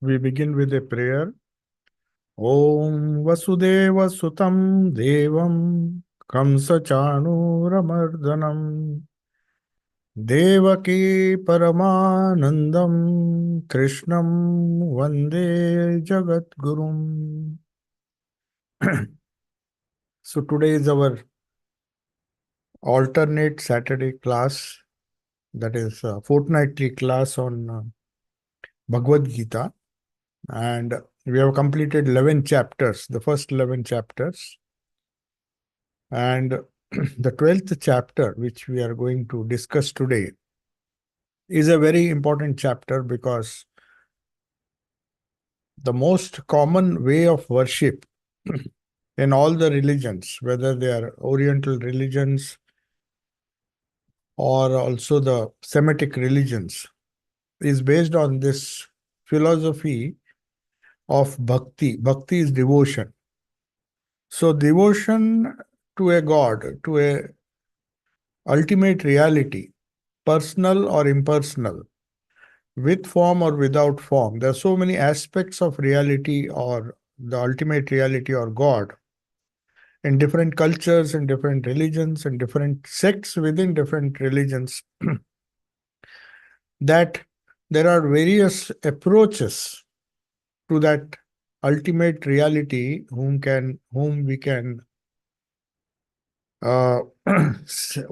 We begin with a prayer. Om Vasudeva Sutam Devam Kamsa Chanuramardanam Devaki Paramanandam Krishnam Vande Jagat Gurum. So today is our alternate Saturday class, that is a fortnightly class on Bhagavad Gita. And we have completed 11 chapters, the first 11 chapters. And the 12th chapter, which we are going to discuss today, is a very important chapter because the most common way of worship in all the religions, whether they are Oriental religions or also the Semitic religions, is based on this philosophy of bhakti. Bhakti is devotion. So devotion to a God, to a ultimate reality, personal or impersonal, with form or without form. There are so many aspects of reality or the ultimate reality or God in different cultures, in different religions, and different sects within different religions that there are various approaches to that ultimate reality whom we can uh,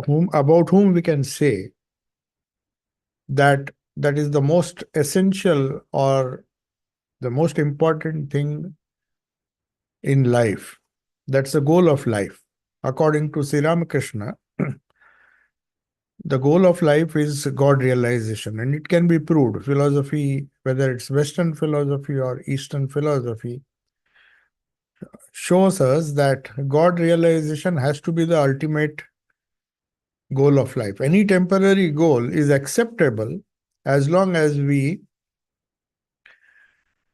whom we can say that that is the most essential or the most important thing in life. That's the goal of life. According to Sri Ramakrishna, the goal of life is God realization, and it can be proved. Philosophy, whether it's Western philosophy or Eastern philosophy, shows us that God realization has to be the ultimate goal of life. Any temporary goal is acceptable as long as we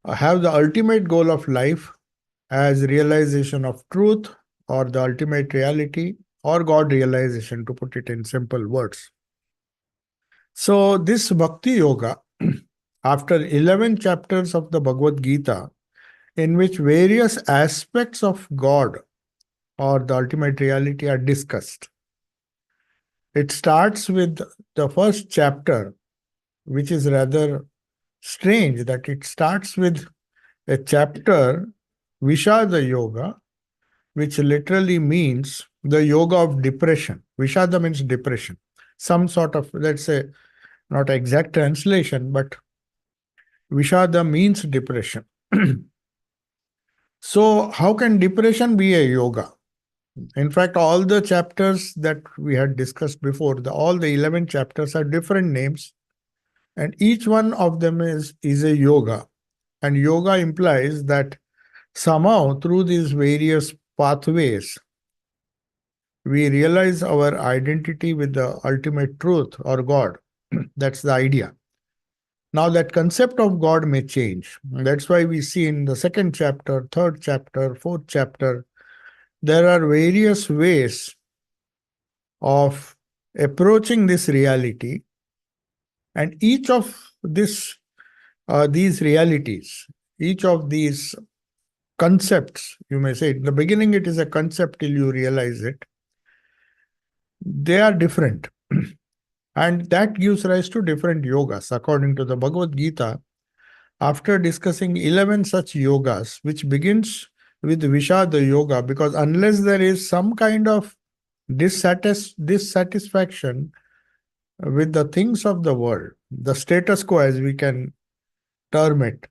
have the ultimate goal of life as realization of truth or the ultimate reality or God realization, to put it in simple words. So, this Bhakti Yoga, after 11 chapters of the Bhagavad Gita, in which various aspects of God or the ultimate reality are discussed, it starts with the first chapter, which is rather strange that it starts with a chapter, Vishada Yoga, which literally means the yoga of depression. Vishada means depression. Some sort of, let's say, not exact translation, but Vishada means depression. So, how can depression be a yoga? In fact, all the chapters that we had discussed before, all the 11 chapters are different names, and each one of them is a yoga. And yoga implies that somehow through these various pathways, we realize our identity with the ultimate truth or God. That's the idea. Now, that concept of God may change. That's why we see in the second chapter, third chapter, fourth chapter, there are various ways of approaching this reality, and each of these realities, each of these concepts, you may say, in the beginning it is a concept till you realize it, they are different. And that gives rise to different yogas. According to the Bhagavad Gita, after discussing 11 such yogas, which begins with Vishada Yoga, because unless there is some kind of dissatisfaction with the things of the world, the status quo as we can term it,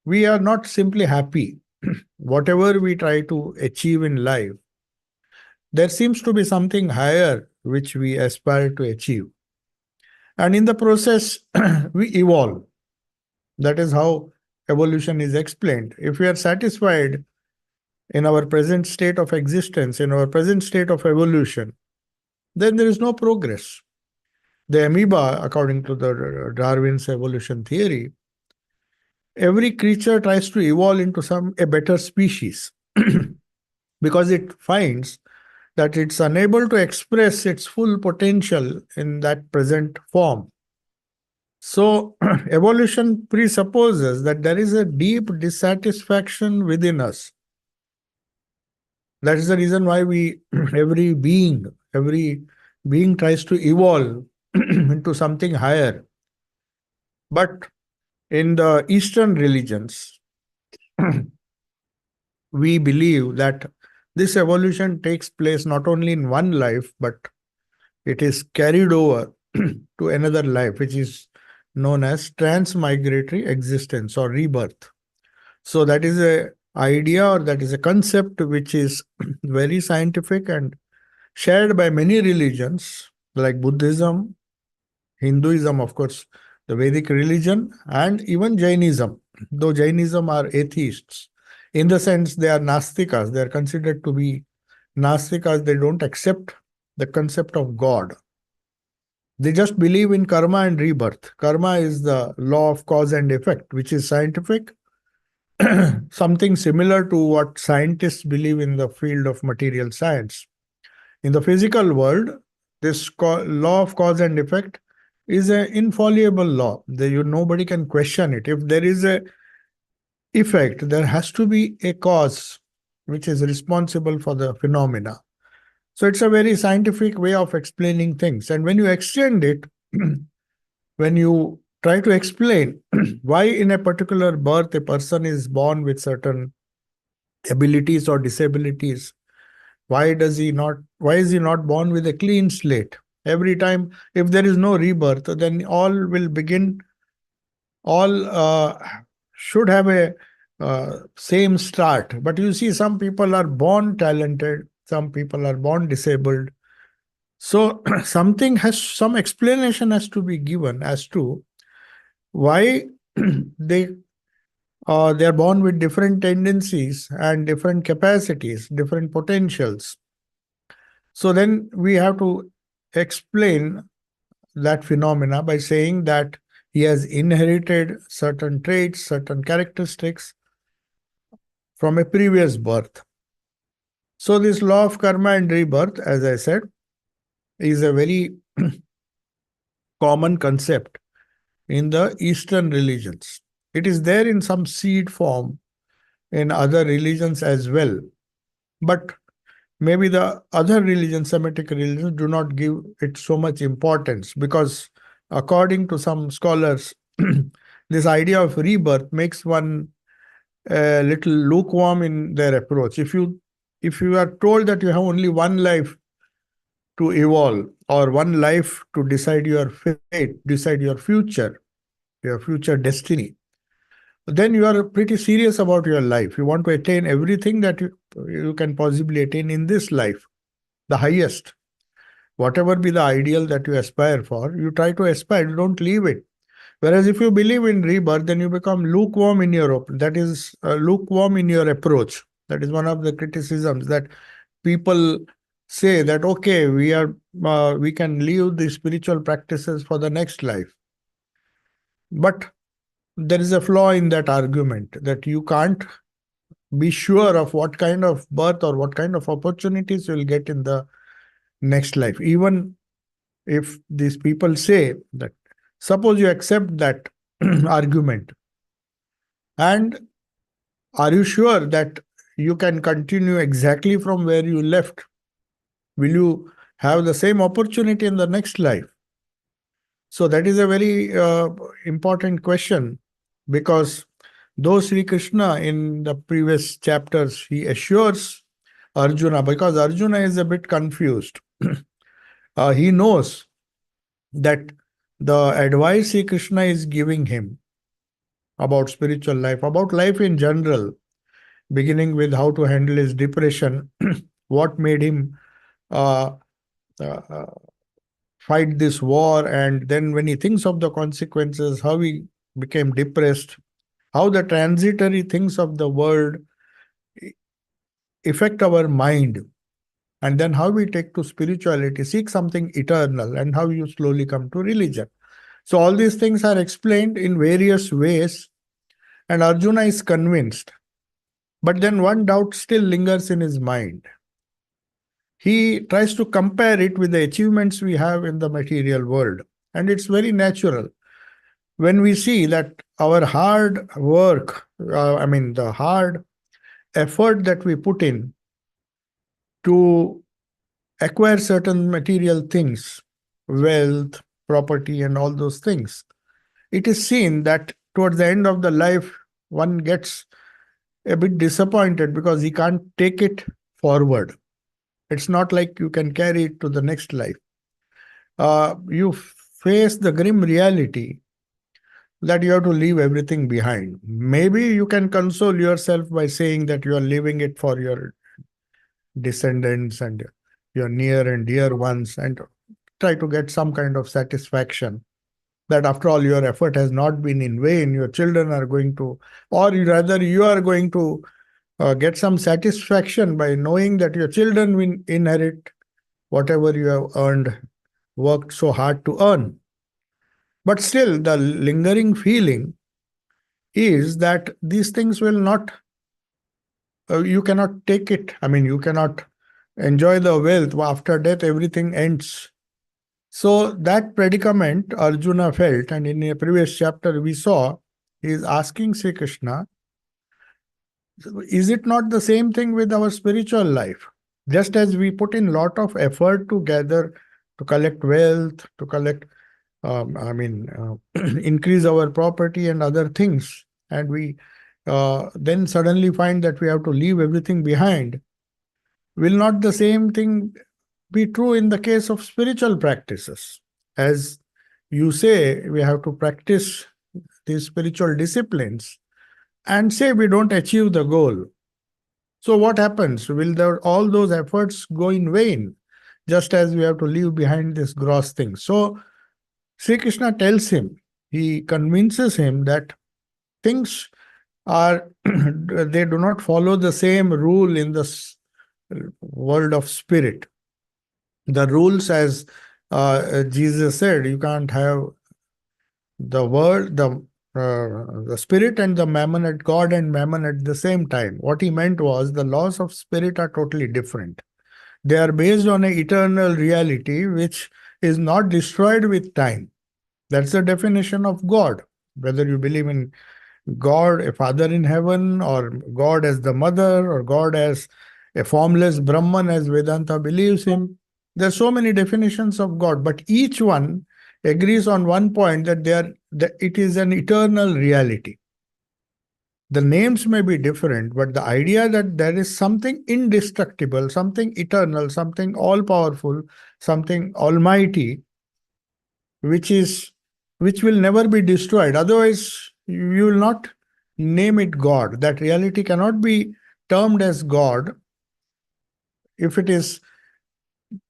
we are not simply happy. Whatever we try to achieve in life, there seems to be something higher which we aspire to achieve. And in the process, we evolve. That is how evolution is explained. If we are satisfied in our present state of existence, in our present state of evolution, then there is no progress. The amoeba, according to the Darwin's evolution theory, every creature tries to evolve into a better species because it finds that it's unable to express its full potential in that present form. So, evolution presupposes that there is a deep dissatisfaction within us. That is the reason why every being tries to evolve into something higher. But in the Eastern religions, we believe that this evolution takes place not only in one life, but it is carried over to another life, which is known as transmigratory existence or rebirth. So that is a idea, or that is a concept which is very scientific and shared by many religions like Buddhism, Hinduism, of course, the Vedic religion, and even Jainism. Though Jainism are atheists, in the sense they are Nastikas, they are considered to be Nastikas, they don't accept the concept of God. They just believe in karma and rebirth. Karma is the law of cause and effect, which is scientific, something similar to what scientists believe in the field of material science. In the physical world, this law of cause and effect is an infallible law. Nobody can question it. If there is a effect, there has to be a cause which is responsible for the phenomena. So it's a very scientific way of explaining things. And when you extend it, when you try to explain why in a particular birth a person is born with certain abilities or disabilities, why is he not born with a clean slate? Every time, if there is no rebirth, then all should have a same start. But you see, some people are born talented, some people are born disabled. So some explanation has to be given as to why they they are born with different tendencies and different capacities, different potentials. So then we have to explain that phenomena by saying that he has inherited certain traits, certain characteristics from a previous birth. So this law of karma and rebirth, as I said, is a very common concept in the Eastern religions. It is there in some seed form in other religions as well. But maybe the other religions, Semitic religions, do not give it so much importance because, according to some scholars, this idea of rebirth makes one a little lukewarm in their approach. If you are told that you have only one life to evolve or one life to decide your fate, decide your future destiny, then you are pretty serious about your life. You want to attain everything that you can possibly attain in this life, the highest. Whatever be the ideal that you aspire for, you try to aspire, you don't leave it. Whereas if you believe in rebirth, then you become lukewarm in your lukewarm in your approach. That is one of the criticisms that people say that okay, we can leave the spiritual practices for the next life. But there is a flaw in that argument that you can't be sure of what kind of birth or what kind of opportunities you'll get in the next life. Even if these people say that, suppose you accept that argument, and are you sure that you can continue exactly from where you left? Will you have the same opportunity in the next life? So that is a very important question, because though Sri Krishna in the previous chapters, he assures Arjuna, because Arjuna is a bit confused. He knows that the advice Sri Krishna is giving him about spiritual life, about life in general, beginning with how to handle his depression, what made him uh, uh, fight this war, and then when he thinks of the consequences, how he became depressed, how the transitory things of the world affect our mind, and then how we take to spirituality, seek something eternal, and how you slowly come to religion. So all these things are explained in various ways, and Arjuna is convinced. But then one doubt still lingers in his mind. He tries to compare it with the achievements we have in the material world. And it's very natural. when we see that our hard work, the hard effort that we put in to acquire certain material things, wealth, property, and all those things, it is seen that towards the end of the life, one gets a bit disappointed because he can't take it forward. It's not like you can carry it to the next life. You face the grim reality that you have to leave everything behind. Maybe you can console yourself by saying that you are leaving it for your descendants and your near and dear ones, and try to get some kind of satisfaction that after all your effort has not been in vain. Your children are going to, or rather you are going to get some satisfaction by knowing that your children will inherit whatever you have earned, worked so hard to earn. But still, the lingering feeling is that these things will not, you cannot take it. You cannot enjoy the wealth. After death, everything ends. So that predicament Arjuna felt, and in a previous chapter we saw, he is asking Sri Krishna, is it not the same thing with our spiritual life? Just as we put in lot of effort to gather, to collect wealth, to collect, increase our property and other things, and we then suddenly find that we have to leave everything behind. Will not the same thing be true in the case of spiritual practices? As you say, we have to practice these spiritual disciplines, and say we don't achieve the goal. So what happens? Will all those efforts go in vain? Just as we have to leave behind this gross thing. So Sri Krishna tells him, he convinces him that things are, they do not follow the same rule in the world of spirit. The rules, as Jesus said, you can't have the world, the spirit and the mammon at God and mammon at the same time. What he meant was the laws of spirit are totally different. They are based on an eternal reality which is not destroyed with time. That's the definition of God. Whether you believe in God, a father in heaven, or God as the mother, or God as a formless Brahman, as Vedanta believes in. There are so many definitions of God, but each one agrees on one point, that it is an eternal reality. The names may be different, but the idea that there is something indestructible, something eternal, something all-powerful, something almighty, which will never be destroyed. Otherwise, you will not name it God. That reality cannot be termed as God if it is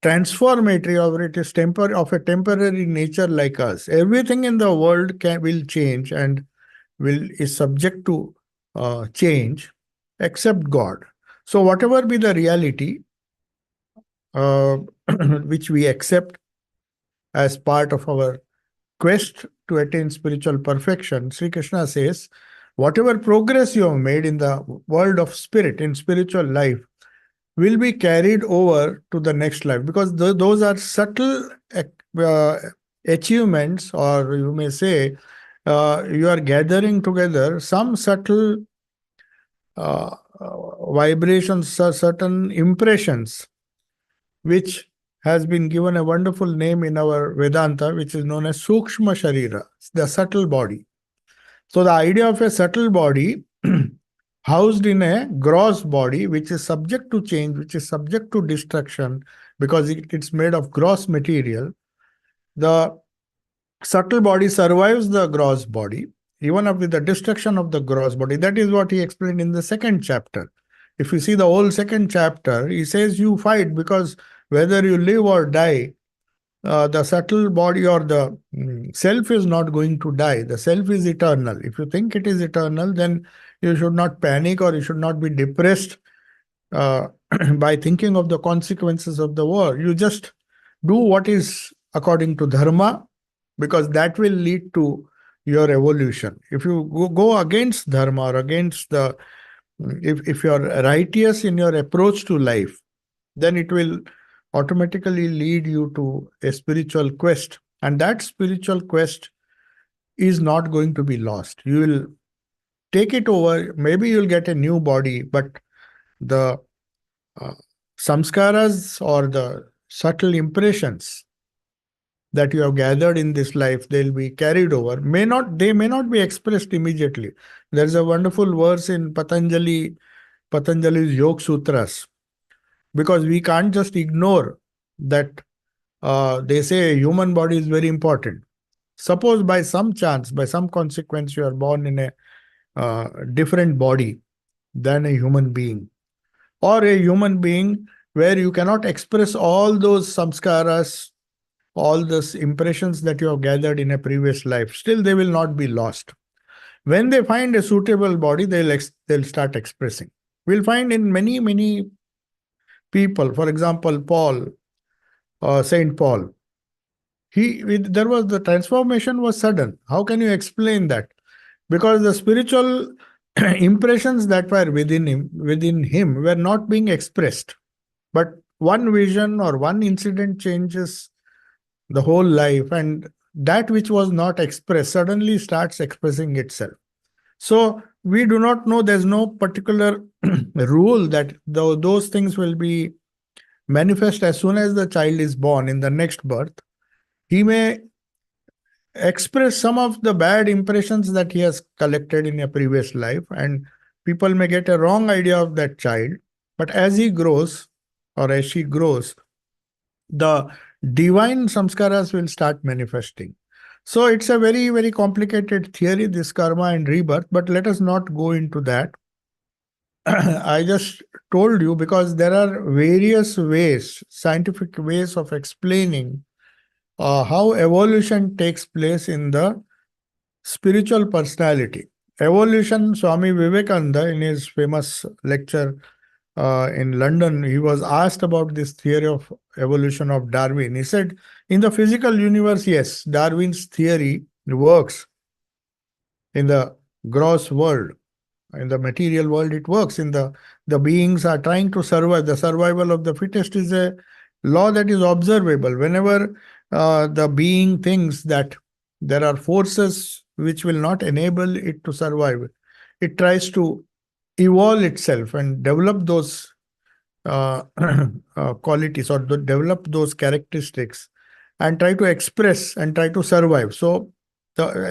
transformatory, or it is of a temporary nature like us. Everything in the world will change and is subject to change, except God. So whatever be the reality uh, which we accept as part of our quest to attain spiritual perfection, Sri Krishna says, whatever progress you have made in the world of spirit, in spiritual life, will be carried over to the next life, because those are subtle achievements, or you may say, you are gathering together some subtle vibrations, certain impressions, which has been given a wonderful name in our Vedanta, which is known as Sukshma Sharira, the subtle body. So the idea of a subtle body housed in a gross body, which is subject to change, which is subject to destruction, because it's made of gross material. The subtle body survives the gross body, even with the destruction of the gross body. That is what he explained in the second chapter. If you see the whole second chapter, he says you fight, because whether you live or die, the subtle body or the self is not going to die. The self is eternal. If you think it is eternal, then you should not panic, or you should not be depressed uh, by thinking of the consequences of the war. You just do what is according to dharma, because that will lead to your evolution. If you go against dharma, or against if you are righteous in your approach to life, then it will automatically lead you to a spiritual quest. And that spiritual quest is not going to be lost. You will take it over. Maybe you'll get a new body, but the uh, samskaras or the subtle impressions that you have gathered in this life, they'll be carried over. They may not be expressed immediately. There's a wonderful verse in Patanjali's Yoga Sutras, because we can't just ignore that. They say a human body is very important. Suppose by some chance, by some consequence, you are born in a different body than a human being, or a human being where you cannot express all those samskaras, all those impressions that you have gathered in a previous life, still they will not be lost. When they find a suitable body, they'll start expressing. We'll find in many people, for example, Saint Paul. There was the transformation was sudden. How can you explain that? Because the spiritual impressions that were within him were not being expressed. But one vision or one incident changes the whole life, and that which was not expressed suddenly starts expressing itself. So we do not know, there's no particular rule that those things will be manifest as soon as the child is born in the next birth. He may express some of the bad impressions that he has collected in a previous life, and people may get a wrong idea of that child. But as he grows or as she grows, the divine samskaras will start manifesting. So it's a very complicated theory, this karma and rebirth, but let us not go into that. I just told you because there are various ways, scientific ways of explaining how evolution takes place in the spiritual personality. Evolution, Swami Vivekananda, in his famous lecture in London, he was asked about this theory of evolution of Darwin. He said, in the physical universe, yes, Darwin's theory works. In the gross world, in the material world, it works. In the beings are trying to survive. The survival of the fittest is a law that is observable. Whenever the being thinks that there are forces which will not enable it to survive, it tries to evolve itself and develop those qualities, or develop those characteristics, and try to express and try to survive. So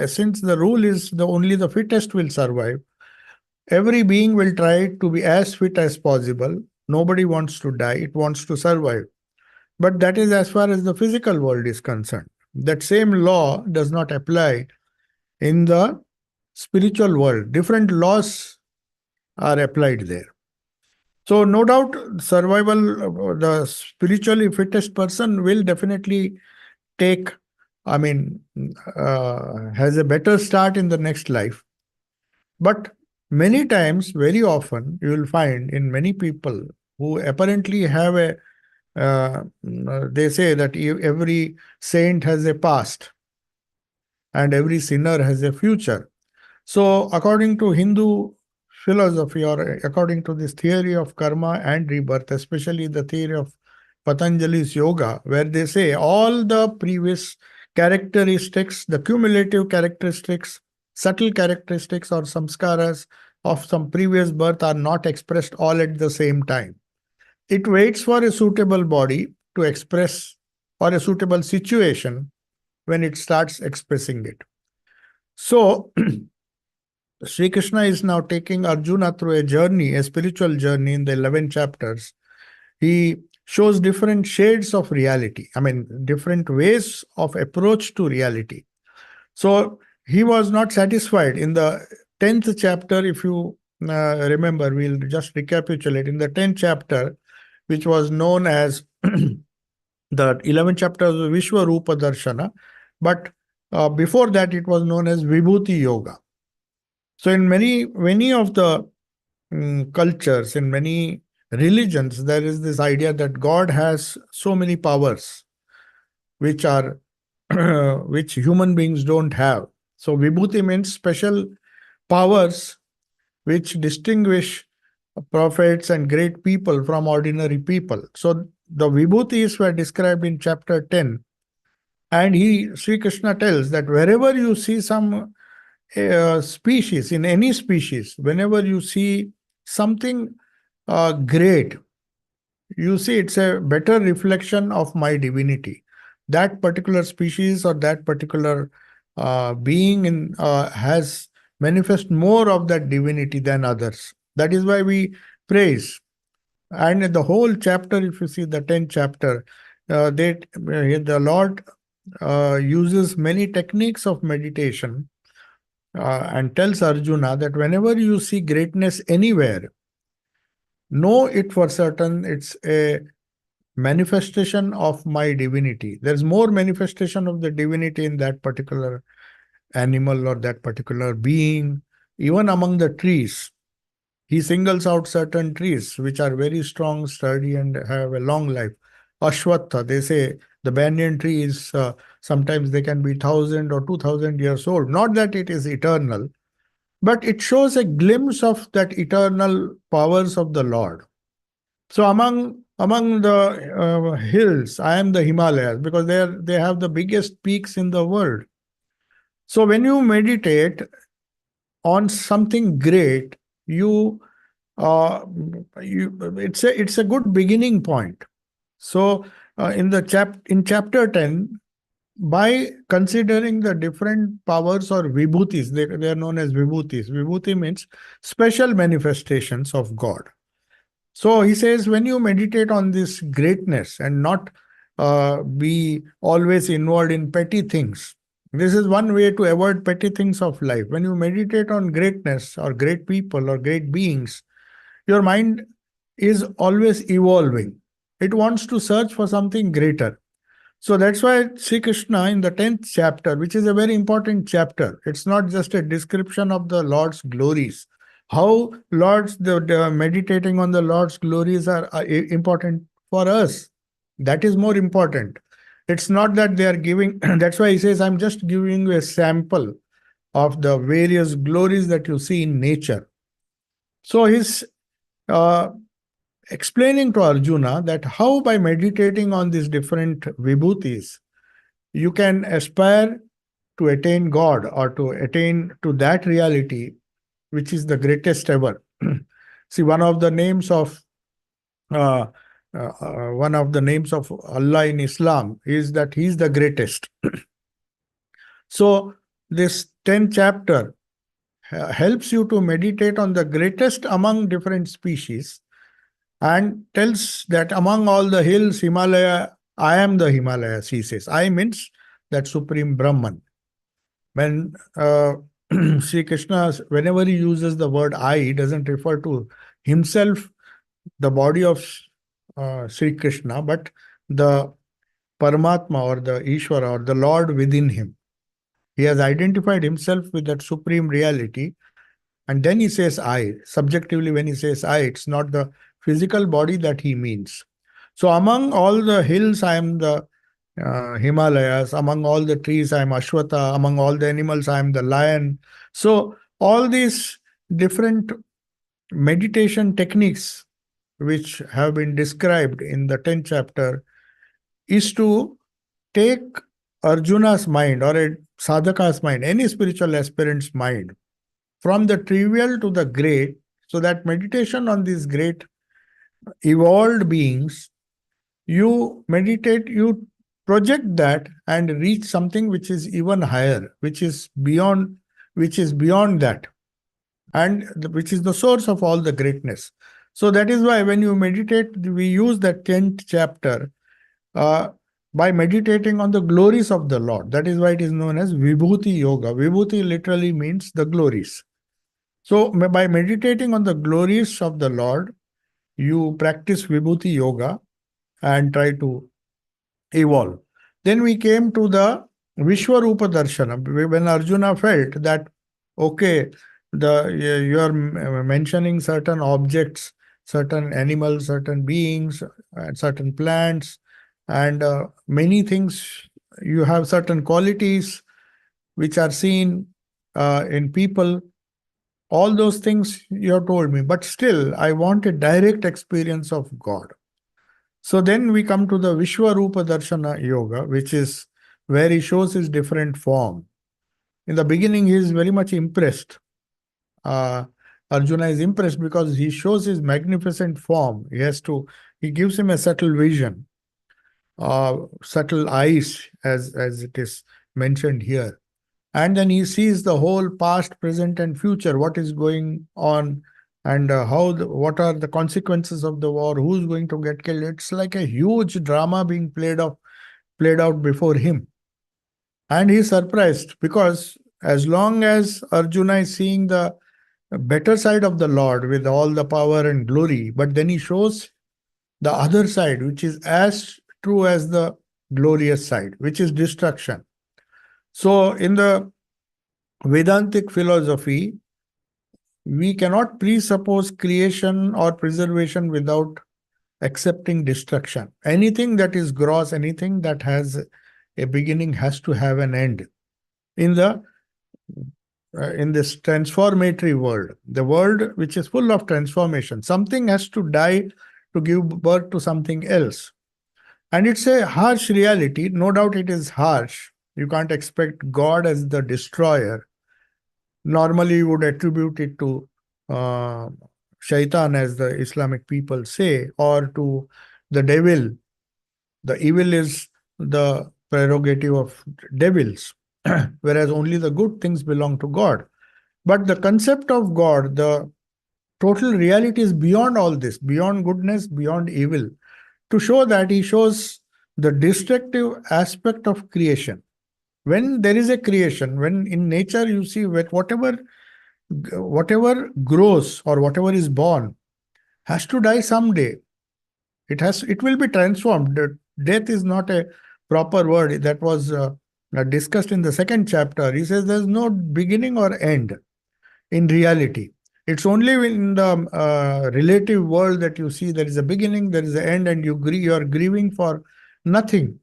since the rule is only the fittest will survive, every being will try to be as fit as possible. Nobody wants to die, it wants to survive. But that is as far as the physical world is concerned. That same law does not apply in the spiritual world. Different laws are applied there. So no doubt survival, the spiritually fittest person will definitely take, has a better start in the next life. But many times, very often, you will find in many people who apparently have they say that every saint has a past and every sinner has a future. So according to Hindu philosophy, or according to this theory of karma and rebirth, especially the theory of Patanjali's yoga, where they say all the previous characteristics, the cumulative characteristics, subtle characteristics or samskaras of some previous birth are not expressed all at the same time. It waits for a suitable body to express, or a suitable situation, when it starts expressing it. So Sri Krishna is now taking Arjuna through a journey, a spiritual journey in the 11 chapters. He shows different shades of reality, different ways of approach to reality. So he was not satisfied. In the 10th chapter, if you remember, we'll just recapitulate. In the 10th chapter, which was known as the 11th chapter of Vishwarupa Darshana, but before that it was known as Vibhuti Yoga. So in many of the cultures, in many religions, there is this idea that God has so many powers which are which human beings don't have. So Vibhuti means special powers which distinguish prophets and great people from ordinary people. So the Vibhutis were described in chapter 10 And Sri Krishna tells that wherever you see some species, in any species, whenever you see something great, you see it's a better reflection of my divinity. That particular species or that particular being has manifest more of that divinity than others. That is why we praise. And in the whole chapter, if you see the 10th chapter, the Lord uses many techniques of meditation and tells Arjuna that whenever you see greatness anywhere, know it for certain it's a manifestation of my divinity. There's more manifestation of the divinity in that particular animal or that particular being, even among the trees. He singles out certain trees which are very strong, sturdy, and have a long life. Ashwatha, they say the banyan tree is sometimes they can be 1,000 or 2,000 years old. Not that it is eternal, but it shows a glimpse of that eternal powers of the Lord. So among the hills, I am the Himalayas because they have the biggest peaks in the world. So when you meditate on something great, you it's a good beginning point. So in chapter 10, by considering the different powers or vibhutis, they are known as vibhutis. Vibhuti means special manifestations of God. So he says, when you meditate on this greatness and not be always involved in petty things, this is one way to avoid petty things of life. When you meditate on greatness or great people or great beings, your mind is always evolving. It wants to search for something greater. So that's why Sri Krishna in the 10th chapter, which is a very important chapter, it's not just a description of the Lord's glories. How the meditating on the Lord's glories are important for us. That is more important. It's not that they are giving, that's why he says, I'm just giving you a sample of the various glories that you see in nature. So he's uh, explaining to Arjuna that how by meditating on these different vibhutis, you can aspire to attain God or to attain to that reality which is the greatest ever. See, uh, one of the names of Allah in Islam is that He is the greatest. So this 10th chapter helps you to meditate on the greatest among different species and tells that among all the hills, Himalaya, I am the Himalayas, he says. I means that Supreme Brahman. When Sri Krishna, whenever he uses the word I, he doesn't refer to himself, the body of Sri Krishna, but the Paramatma or the Ishvara or the Lord within him. He has identified himself with that supreme reality. And then he says I. Subjectively, when he says I, it's not the physical body that he means. So among all the hills, I am the Himalayas. Among all the trees, I am Ashwatha. Among all the animals, I am the lion. So all these different meditation techniques which have been described in the 10th chapter is to take Arjuna's mind or a sadhaka's mind, any spiritual aspirant's mind, from the trivial to the great, so that meditation on these great evolved beings, you meditate, you project that and reach something which is even higher, which is beyond that, and which is the source of all the greatness. So that is why when you meditate, we use that 10th chapter uh, by meditating on the glories of the Lord. That is why it is known as Vibhuti Yoga. Vibhuti literally means the glories. So by meditating on the glories of the Lord, you practice Vibhuti Yoga and try to evolve. Then we came to the Vishwarupa Darshana, when Arjuna felt that, okay, you are mentioning certain objects, certain animals, certain beings, and certain plants, and many things. You have certain qualities which are seen in people. All those things you have told me, but still, I want a direct experience of God. So then we come to the Vishwarupa Darshana Yoga, where he shows his different form. In the beginning, he is very much impressed. Uh, Arjuna is impressed because he shows his magnificent form. He gives him a subtle vision, subtle eyes, as it is mentioned here. And then he sees the whole past, present, and future, what is going on, and what are the consequences of the war, who's going to get killed. It's like a huge drama being played out before him. And he's surprised because as long as Arjuna is seeing the better side of the Lord with all the power and glory, but then he shows the other side, which is as true as the glorious side, which is destruction. So in the Vedantic philosophy, we cannot presuppose creation or preservation without accepting destruction. Anything that is gross, anything that has a beginning has to have an end. In this transformatory world, the world which is full of transformation, something has to die to give birth to something else. And it's a harsh reality. No doubt it is harsh. You can't expect God as the destroyer. Normally, you would attribute it to shaitan, as the Islamic people say, or to the devil. The evil is the prerogative of devils, whereas only the good things belong to God. But the concept of God, the total reality is beyond all this, beyond goodness, beyond evil. To show that, he shows the destructive aspect of creation. When there is a creation, when in nature you see whatever grows or whatever is born has to die someday. It will be transformed. Death is not a proper word. That was discussed in the second chapter. He says there's no beginning or end in reality. It's only in the relative world that you see there is a beginning, there is an end, and you are grieving for nothing.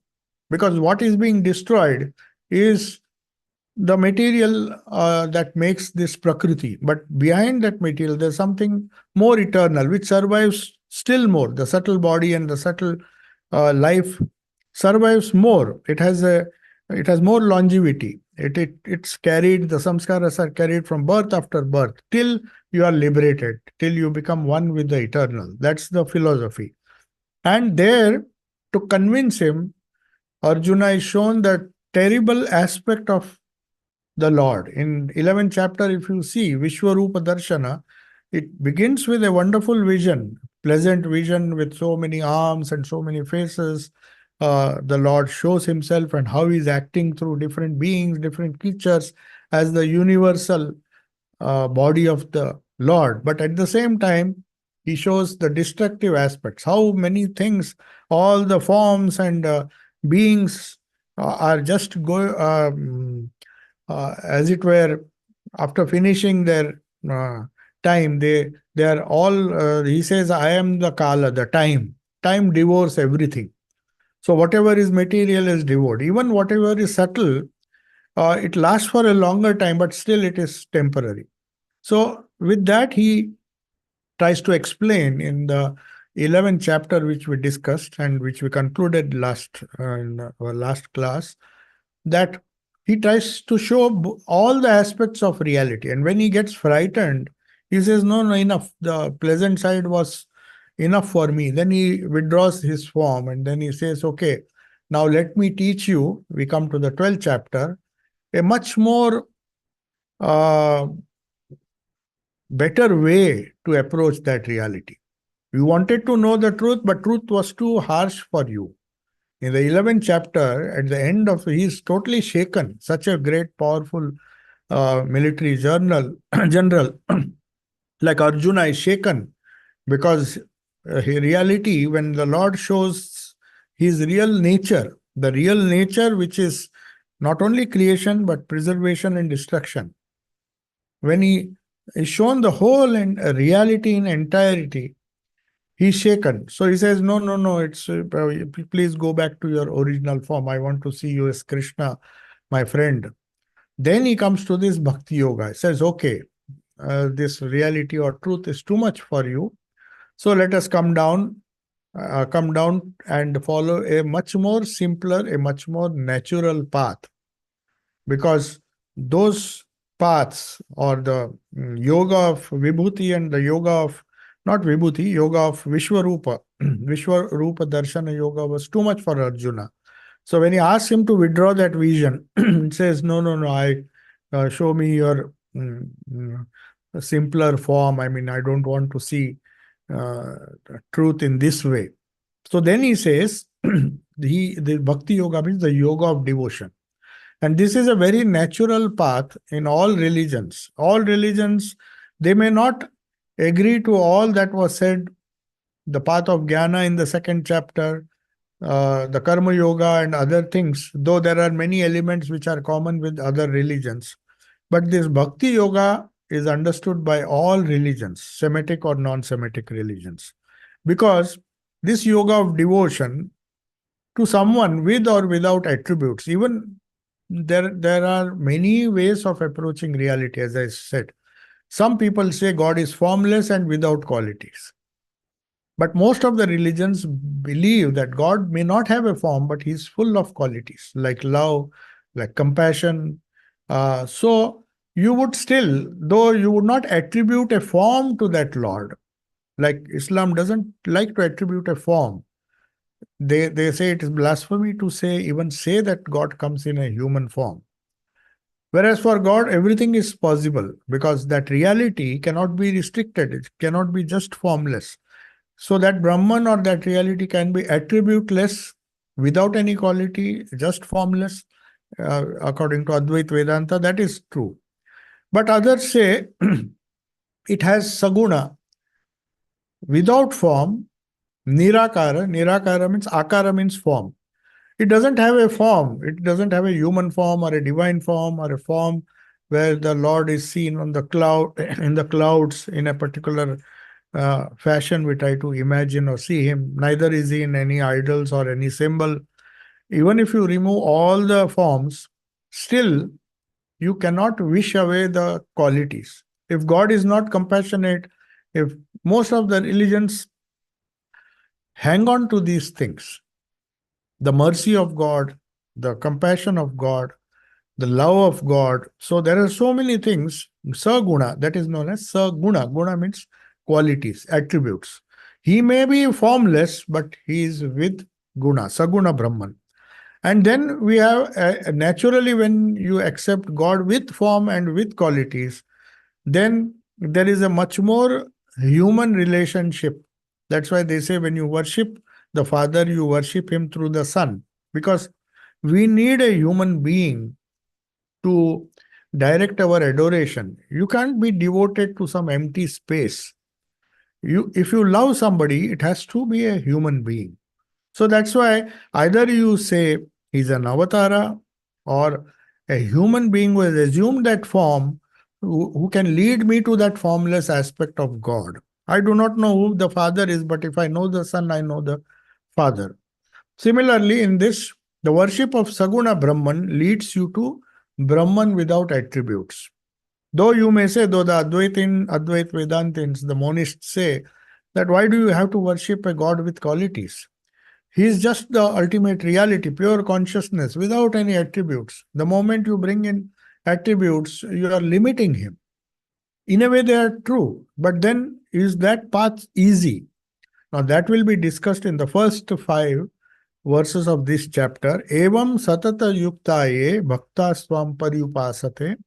Because what is being destroyed is the material that makes this Prakriti. But behind that material, there's something more eternal, which survives still more. The subtle body and the subtle life survives more. It has more longevity. It's carried, the samskaras are carried from birth after birth till you are liberated, till you become one with the eternal. That's the philosophy. And there, to convince him, Arjuna is shown the terrible aspect of the Lord. In 11th chapter, if you see Vishwarupa Darshana, it begins with a wonderful vision, pleasant vision with so many arms and so many faces. The Lord shows himself and how he's acting through different beings, different creatures as the universal body of the Lord. But at the same time, he shows the destructive aspects, how many things, all the forms and beings are just as it were, after finishing their time, they are all, he says, I am the Kala, the time. Time devours everything. So whatever is material is devoured. Even whatever is subtle, it lasts for a longer time, but still it is temporary. So with that, he tries to explain in the 11th chapter, which we discussed and which we concluded in our last class, that he tries to show all the aspects of reality. And when he gets frightened, he says, no, enough. The pleasant side was enough for me. Then he withdraws his form and then he says, okay, now let me teach you. We come to the 12th chapter, a much more better way to approach that reality. You wanted to know the truth, but truth was too harsh for you. In the 11th chapter, at the end of, he is totally shaken. Such a great, powerful military general like Arjuna is shaken because reality, when the Lord shows his real nature, the real nature which is not only creation but preservation and destruction, when he is shown the whole and reality in entirety, he's shaken. So he says, no, it's please go back to your original form. I want to see you as Krishna, my friend. Then he comes to this Bhakti Yoga. He says, okay, this reality or truth is too much for you. So let us come down come down and follow a much more simpler, a much more natural path. Because those paths, or the yoga of Vibhuti and the yoga of, not Vibhuti, yoga of Vishwarupa, Vishwarupa Darshana Yoga was too much for Arjuna. So when he asks him to withdraw that vision, he says, no, no, no, show me your simpler form. I mean, I don't want to see truth in this way. So then he says, the Bhakti Yoga means the yoga of devotion. And this is a very natural path in all religions. All religions, they may not agree to all that was said, the path of jnana in the second chapter, the karma yoga and other things, though there are many elements which are common with other religions. But this bhakti yoga is understood by all religions, Semitic or non-Semitic religions. Because this yoga of devotion to someone with or without attributes, even there are many ways of approaching reality, as I said. Some people say God is formless and without qualities. But most of the religions believe that God may not have a form, but He's full of qualities like love, like compassion. So you would still, though you would not attribute a form to that Lord, like Islam doesn't like to attribute a form. They say it is blasphemy to even say that God comes in a human form. Whereas for God, everything is possible because that reality cannot be restricted. It cannot be just formless. So that Brahman or that reality can be attributeless, without any quality, just formless, according to Advaita Vedanta. That is true. But others say it has saguna, without form, nirakara. Nirakara means akara, means form. It doesn't have a form. It doesn't have a human form or a divine form or a form where the Lord is seen on the cloud, in the clouds, in a particular fashion we try to imagine or see him. Neither is he in any idols or any symbol. Even if you remove all the forms, still you cannot wish away the qualities. If God is not compassionate, if most of the religions hang on to these things, the mercy of God, the compassion of God, the love of God. So there are so many things. Saguna, that is known as Saguna. Guna means qualities, attributes. He may be formless, but he is with Guna, Saguna Brahman. And then we have, naturally, when you accept God with form and with qualities, then there is a much more human relationship. That's why they say when you worship the Father, you worship Him through the Son. Because we need a human being to direct our adoration. You can't be devoted to some empty space. If you love somebody, it has to be a human being. So that's why either you say he's an avatara or a human being who has assumed that form, who can lead me to that formless aspect of God. I do not know who the Father is, but if I know the Son, I know the Father. Similarly, in this, the worship of Saguna Brahman leads you to Brahman without attributes. Though you may say, though the Advait Vedantins, the monists say, that why do you have to worship a God with qualities? He is just the ultimate reality, pure consciousness, without any attributes. The moment you bring in attributes, you are limiting him. In a way, they are true. But then, is that path easy? Now, that will be discussed in the first 5 verses of this chapter. Evam satata yuktaye bhakta swam paryupasate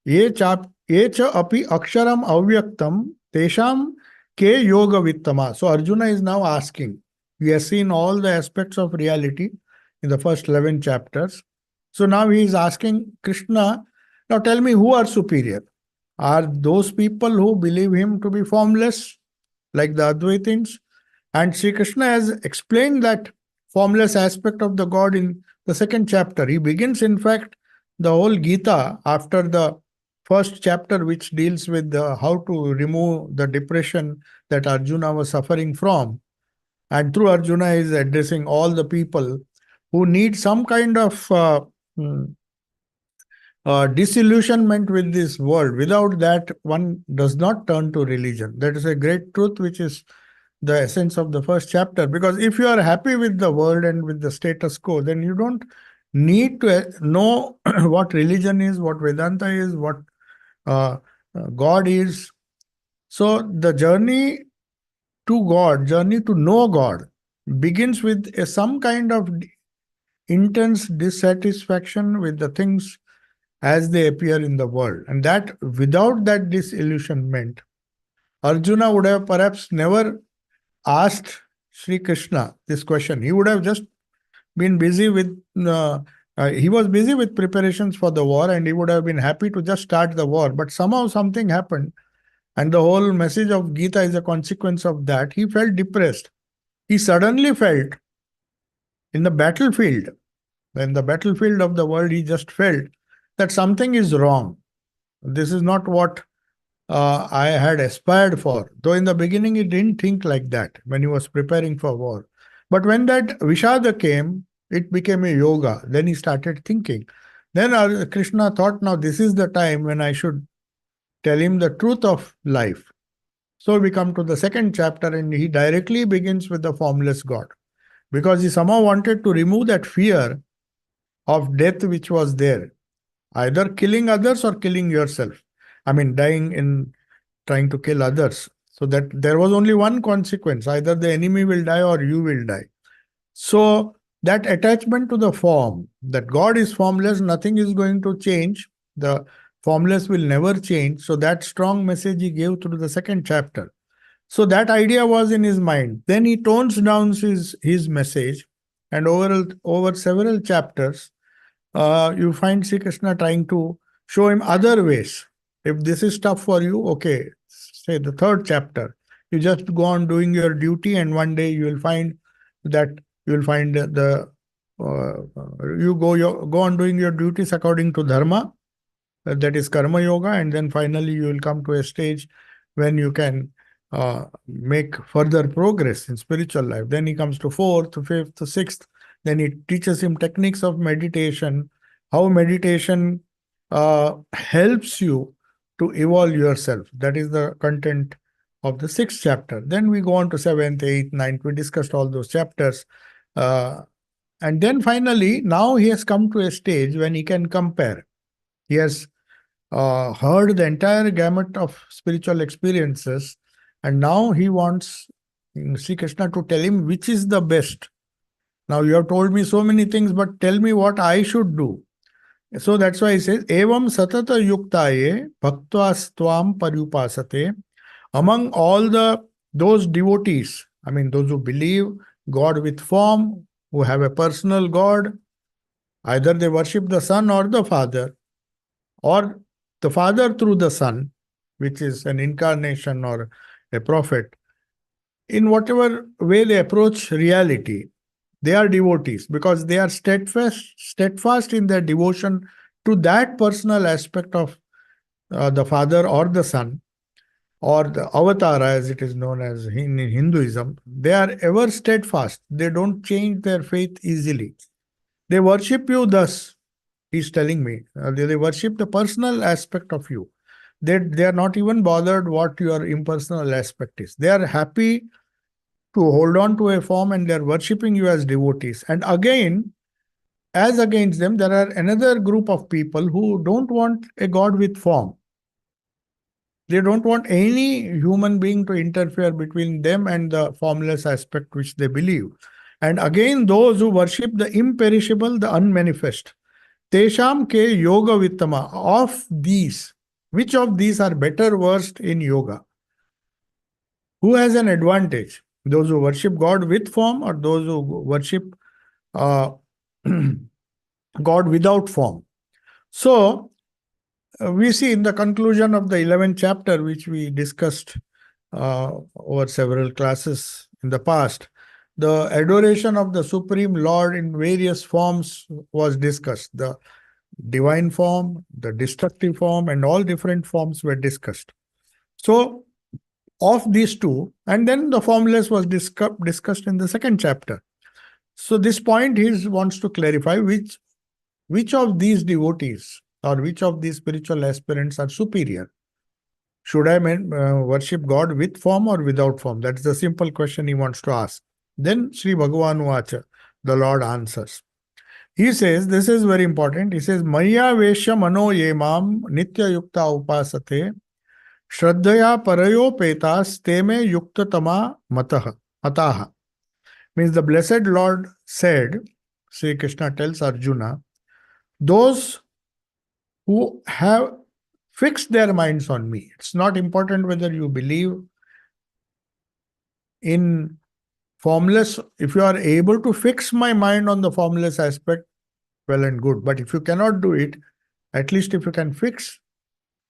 ye cha api aksharam avyaktam tesham ke yoga vittama. So Arjuna is now asking. We have seen all the aspects of reality in the first 11 chapters. So now he is asking Krishna, now tell me who are superior? Are those people who believe him to be formless, like the Advaitins? And Sri Krishna has explained that formless aspect of the God in the second chapter. He begins, in fact, the whole Gita after the first chapter, which deals with how to remove the depression that Arjuna was suffering from. And through Arjuna is addressing all the people who need some kind of disillusionment with this world. Without that, one does not turn to religion. That is a great truth which is the essence of the first chapter. Because if you are happy with the world and with the status quo, then you don't need to know what religion is, what Vedanta is, what uh, God is. So the journey to God, journey to know God, begins with some kind of intense dissatisfaction with the things as they appear in the world. And that without that disillusionment, Arjuna would have perhaps never asked Sri Krishna this question. He would have just been busy with, he was busy with preparations for the war, and he would have been happy to just start the war. But somehow something happened, and the whole message of Gita is a consequence of that. He felt depressed. He suddenly felt in the battlefield, of the world, he just felt that something is wrong. This is not what I had aspired for. Though in the beginning he didn't think like that when he was preparing for war. But when that Vishada came, it became a yoga. Then he started thinking. Then Krishna thought, now this is the time when I should tell him the truth of life. So we come to the second chapter, and he directly begins with the formless God. Because he somehow wanted to remove that fear of death which was there. Either killing others or killing yourself. I mean, dying in trying to kill others. So that there was only one consequence. Either the enemy will die or you will die. So that attachment to the form, that God is formless, nothing is going to change. The formless will never change. So that strong message he gave through the second chapter. So that idea was in his mind. Then he tones down his message, and over several chapters, you find Sri Krishna trying to show him other ways. If this is tough for you, okay, say the third chapter, you just go on doing your duty, and one day you will find that you go on doing your duties according to dharma, that is karma yoga, and then finally you will come to a stage when you can make further progress in spiritual life. Then he comes to fourth, fifth, sixth. Then he teaches him techniques of meditation, how meditation helps you to evolve yourself. That is the content of the sixth chapter. Then we go on to seventh, eighth, ninth. We discussed all those chapters. And then finally, now he has come to a stage when he can compare. He has heard the entire gamut of spiritual experiences, and now he wants Sri Krishna to tell him which is the best. Now you have told me so many things, but tell me what I should do. So that's why he says, Evam satata yuktaye bhaktva stvam parupasate. Among all those devotees, I mean those who believe God with form, who have a personal God, either they worship the Son or the Father, or the Father through the Son, which is an incarnation or a prophet. In whatever way they approach reality, they are devotees because they are steadfast in their devotion to that personal aspect of the Father or the Son, or the Avatara, as it is known as in Hinduism. They are ever steadfast. They don't change their faith easily. They worship you thus, he's telling me. They worship the personal aspect of you. They are not even bothered what your impersonal aspect is. They are happy to hold on to a form, and they are worshipping you as devotees. And again, as against them, there are another group of people who don't want a God with form. They don't want any human being to interfere between them and the formless aspect which they believe. And again, those who worship the imperishable, the unmanifest. Tesham ke yoga vittama. Of these, which of these are better versed in yoga? Who has an advantage? Those who worship God with form, or those who worship God without form? So, we see in the conclusion of the 11th chapter, which we discussed over several classes in the past, the adoration of the Supreme Lord in various forms was discussed. The divine form, the destructive form, and all different forms were discussed. So, of these two, and then the formless was discussed in the second chapter. So, this point he wants to clarify which of these devotees or which of these spiritual aspirants are superior. Should I worship God with form or without form? That's the simple question he wants to ask. Then Sri Bhagavan Vacha, the Lord answers. He says, this is very important. He says, Maya Vesha Mano Yemam Nitya Yukta Upasate Shraddhaya Parayo Petas Teme Yukta Tama Mataha. Means the blessed Lord said, Sri Krishna tells Arjuna, those who have fixed their minds on me. It's not important whether you believe in formless. If you are able to fix my mind on the formless aspect, well and good. But if you cannot do it, at least if you can fix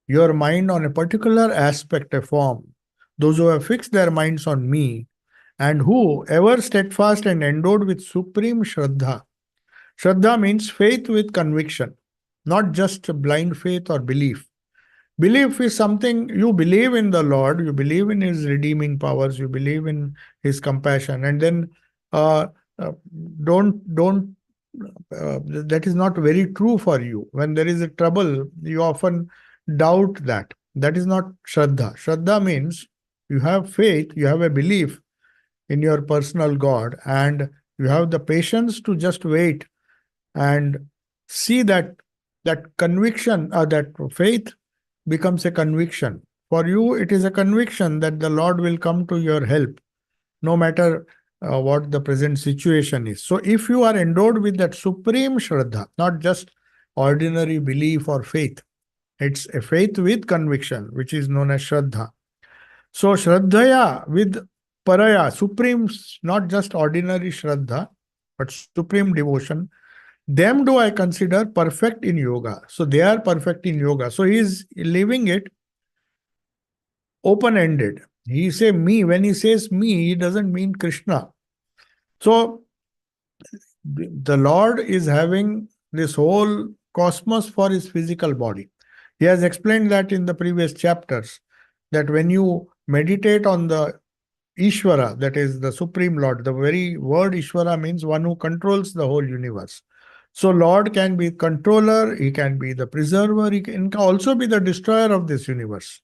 your mind on a particular aspect, a form, those who have fixed their minds on me, and who ever steadfast and endowed with supreme Shraddha. Shraddha means faith with conviction, not just blind faith or belief. Belief is something you believe in the Lord, you believe in His redeeming powers, you believe in His compassion, and then uh, uh, don't that is not very true for you. When there is a trouble, you often doubt that. That is not Shraddha. Shraddha means you have faith, you have a belief in your personal God, and you have the patience to just wait and see that conviction, that faith becomes a conviction. For you, it is a conviction that the Lord will come to your help, no matter what the present situation is. So, if you are endowed with that supreme Shraddha, not just ordinary belief or faith, it's a faith with conviction, which is known as Shraddha. So, Shraddhaya with Paraya, supreme, not just ordinary Shraddha, but supreme devotion, them do I consider perfect in yoga. So they are perfect in yoga. So he is leaving it open-ended. He say me. When he says me, he doesn't mean Krishna. So the Lord is having this whole cosmos for his physical body. He has explained that in the previous chapters, that when you meditate on the Ishvara, that is the Supreme Lord, the very word Ishvara means one who controls the whole universe. So Lord can be controller, he can be the preserver, he can also be the destroyer of this universe.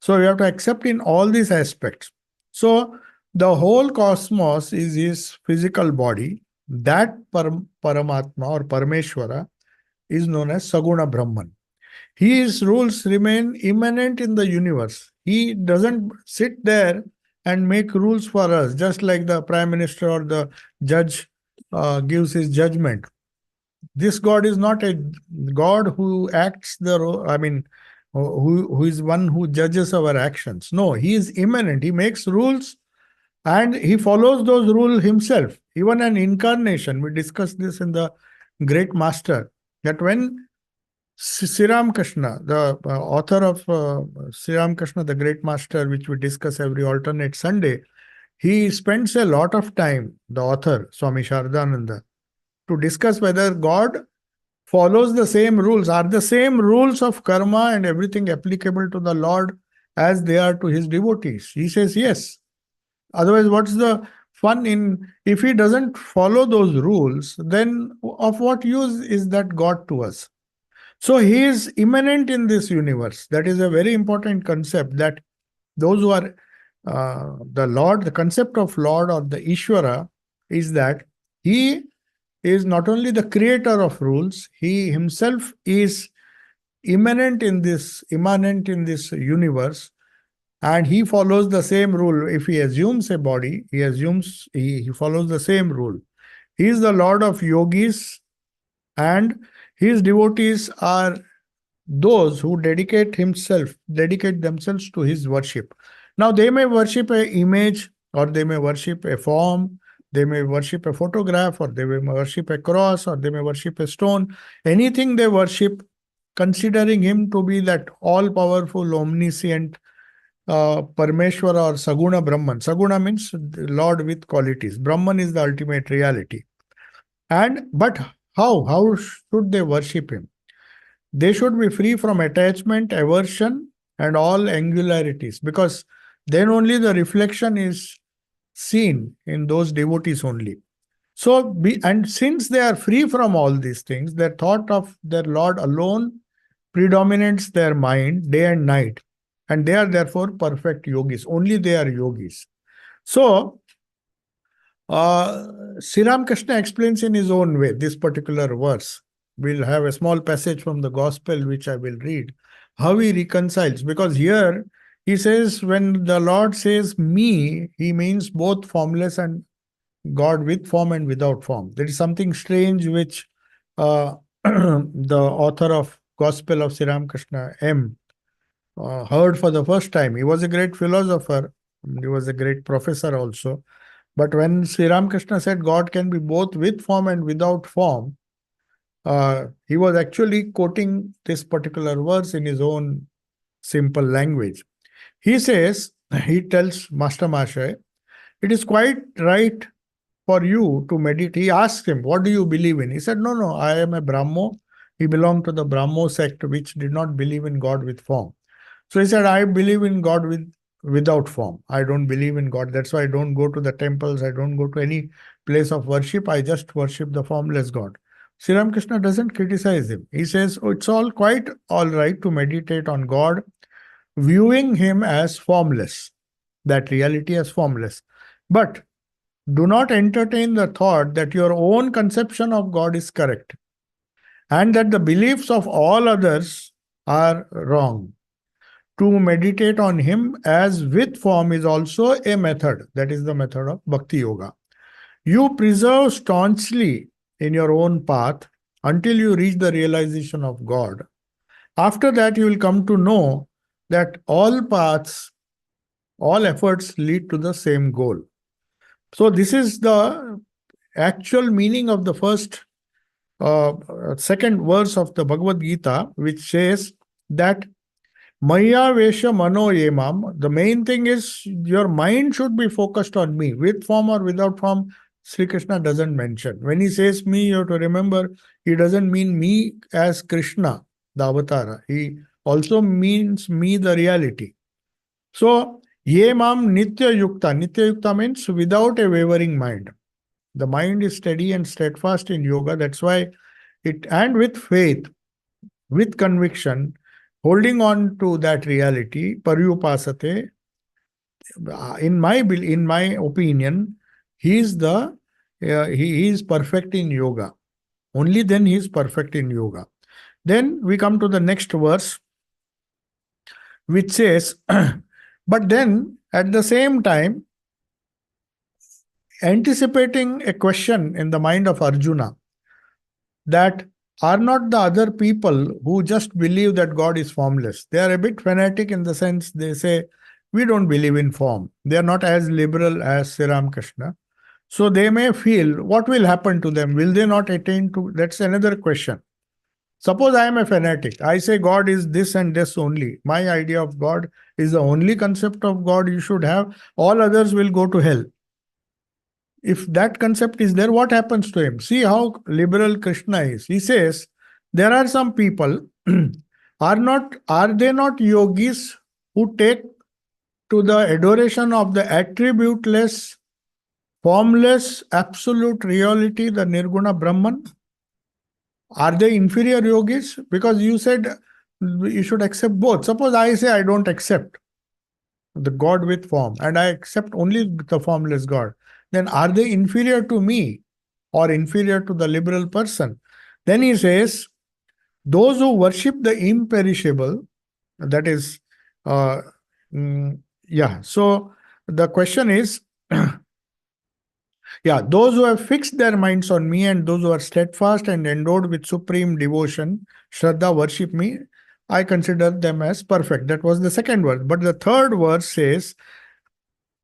So you have to accept in all these aspects. So the whole cosmos is his physical body. That Paramatma or Parameshwara is known as Saguna Brahman. His rules remain immanent in the universe. He doesn't sit there and make rules for us, just like the prime minister or the judge gives his judgment. This God is not a God who acts who is one who judges our actions. No, he is immanent. He makes rules and he follows those rules himself. Even an incarnation, we discussed this in the Great Master, that when Sri Ramakrishna, the author of Sri Ramakrishna, the Great Master, which we discuss every alternate Sunday, he spends a lot of time, the author, Swami Sarvasthananda, to discuss whether God follows the same rules. Are the same rules of karma and everything applicable to the Lord as they are to his devotees? He says yes. Otherwise, what's the fun in, if he doesn't follow those rules, then of what use is that God to us? So he is immanent in this universe. That is a very important concept, that those who are the Lord, the concept of Lord or the Ishvara is that he is not only the creator of rules, he himself is immanent in this universe, and he follows the same rule. If he assumes a body, he follows the same rule. He is the Lord of yogis, and his devotees are those who dedicate themselves to his worship. Now they may worship an image, or they may worship a form, they may worship a photograph, or they may worship a cross, or they may worship a stone. Anything they worship, considering him to be that all-powerful, omniscient Parameshwara or Saguna Brahman. Saguna means Lord with qualities. Brahman is the ultimate reality. But how? How should they worship him? They should be free from attachment, aversion, and all angularities, because then only the reflection is seen in those devotees only. So, and since they are free from all these things, their thought of their Lord alone predominates their mind day and night. and they are therefore perfect yogis. Only they are yogis. So, Sri Ramakrishna explains in his own way this particular verse. We'll have a small passage from the Gospel which I will read. How he reconciles, because here he says, when the Lord says me, he means both formless and God with form and without form. There is something strange which the author of Gospel of Sri Ramakrishna M heard for the first time. He was a great philosopher. He was a great professor also. But when Sri Ramakrishna said God can be both with form and without form, he was actually quoting this particular verse in his own simple language. He says, he tells Master Mashay, it is quite right for you to meditate. He asked him, what do you believe in? He said, no, I am a Brahmo. He belonged to the Brahmo sect, which did not believe in God with form. So he said, I believe in God without form. I don't believe in God. That's why I don't go to the temples. I don't go to any place of worship. I just worship the formless God. Sri Ramakrishna doesn't criticize him. He says, oh, it's all quite all right to meditate on God, viewing him as formless, that reality as formless. But do not entertain the thought that your own conception of God is correct and that the beliefs of all others are wrong. To meditate on him as with form is also a method. That is the method of Bhakti Yoga. You preserve staunchly in your own path until you reach the realization of God. After that, you will come to know that all paths, all efforts lead to the same goal. So this is the actual meaning of the second verse of the Bhagavad Gita, which says that Maya Vesha Mano Yemam. The main thing is your mind should be focused on me. With form or without form, Sri Krishna doesn't mention. When he says me, you have to remember, he doesn't mean me as Krishna, the avatar. He also means me, the reality. So, Yemam Nitya Yukta. Nitya Yukta means without a wavering mind. The mind is steady and steadfast in yoga. That's why and with faith, with conviction, holding on to that reality, paryupasate, in my opinion, he is perfect in yoga. Only then he is perfect in yoga. Then we come to the next verse, which says, but then at the same time, anticipating a question in the mind of Arjuna, that are not the other people who just believe that God is formless. They are a bit fanatic in the sense they say, we don't believe in form. They are not as liberal as Sri Ramakrishna. So they may feel, what will happen to them? Will they not attain to? That's another question. Suppose I am a fanatic. I say God is this and this only. My idea of God is the only concept of God you should have. All others will go to hell. If that concept is there, what happens to him? See how liberal Krishna is. He says, there are some people, are they not yogis who take to the adoration of the attributeless, formless, absolute reality, the Nirguna Brahman? Are they inferior yogis? Because you said you should accept both. Suppose I say I don't accept the God with form and I accept only the formless God, then are they inferior to me or inferior to the liberal person? Then he says, those who worship the imperishable, that is, so the question is, those who have fixed their minds on me and those who are steadfast and endowed with supreme devotion, Shraddha, worship me, I consider them as perfect. That was the second verse. But the third verse says,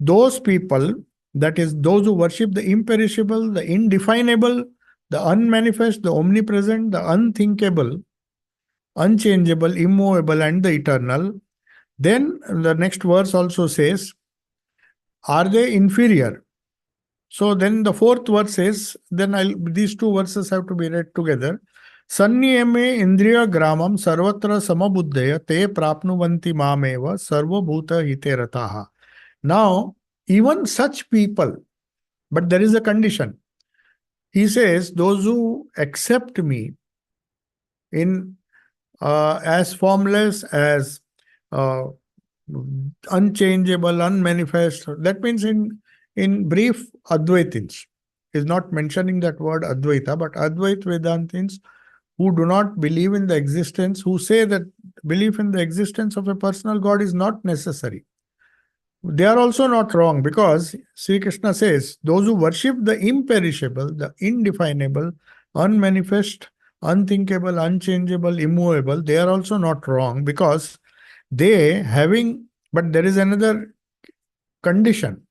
those people, that is, those who worship the imperishable, the indefinable, the unmanifest, the omnipresent, the unthinkable, unchangeable, immovable, and the eternal. Then the next verse also says, are they inferior? So then the fourth verse says, these two verses have to be read together. Sanniyame indriya gramam sarvatra samabuddhaya te prapnuvanti mameva sarvabhuta hite rataha. Now, even such people, but there is a condition. He says, those who accept me in as formless, as unchangeable, unmanifest. That means in brief, Advaitins is not mentioning that word Advaita, but Advait Vedantins who do not believe in the existence, who say that belief in the existence of a personal God is not necessary. They are also not wrong, because Sri Krishna says those who worship the imperishable, the indefinable, unmanifest, unthinkable, unchangeable, immovable, they are also not wrong, because but there is another condition.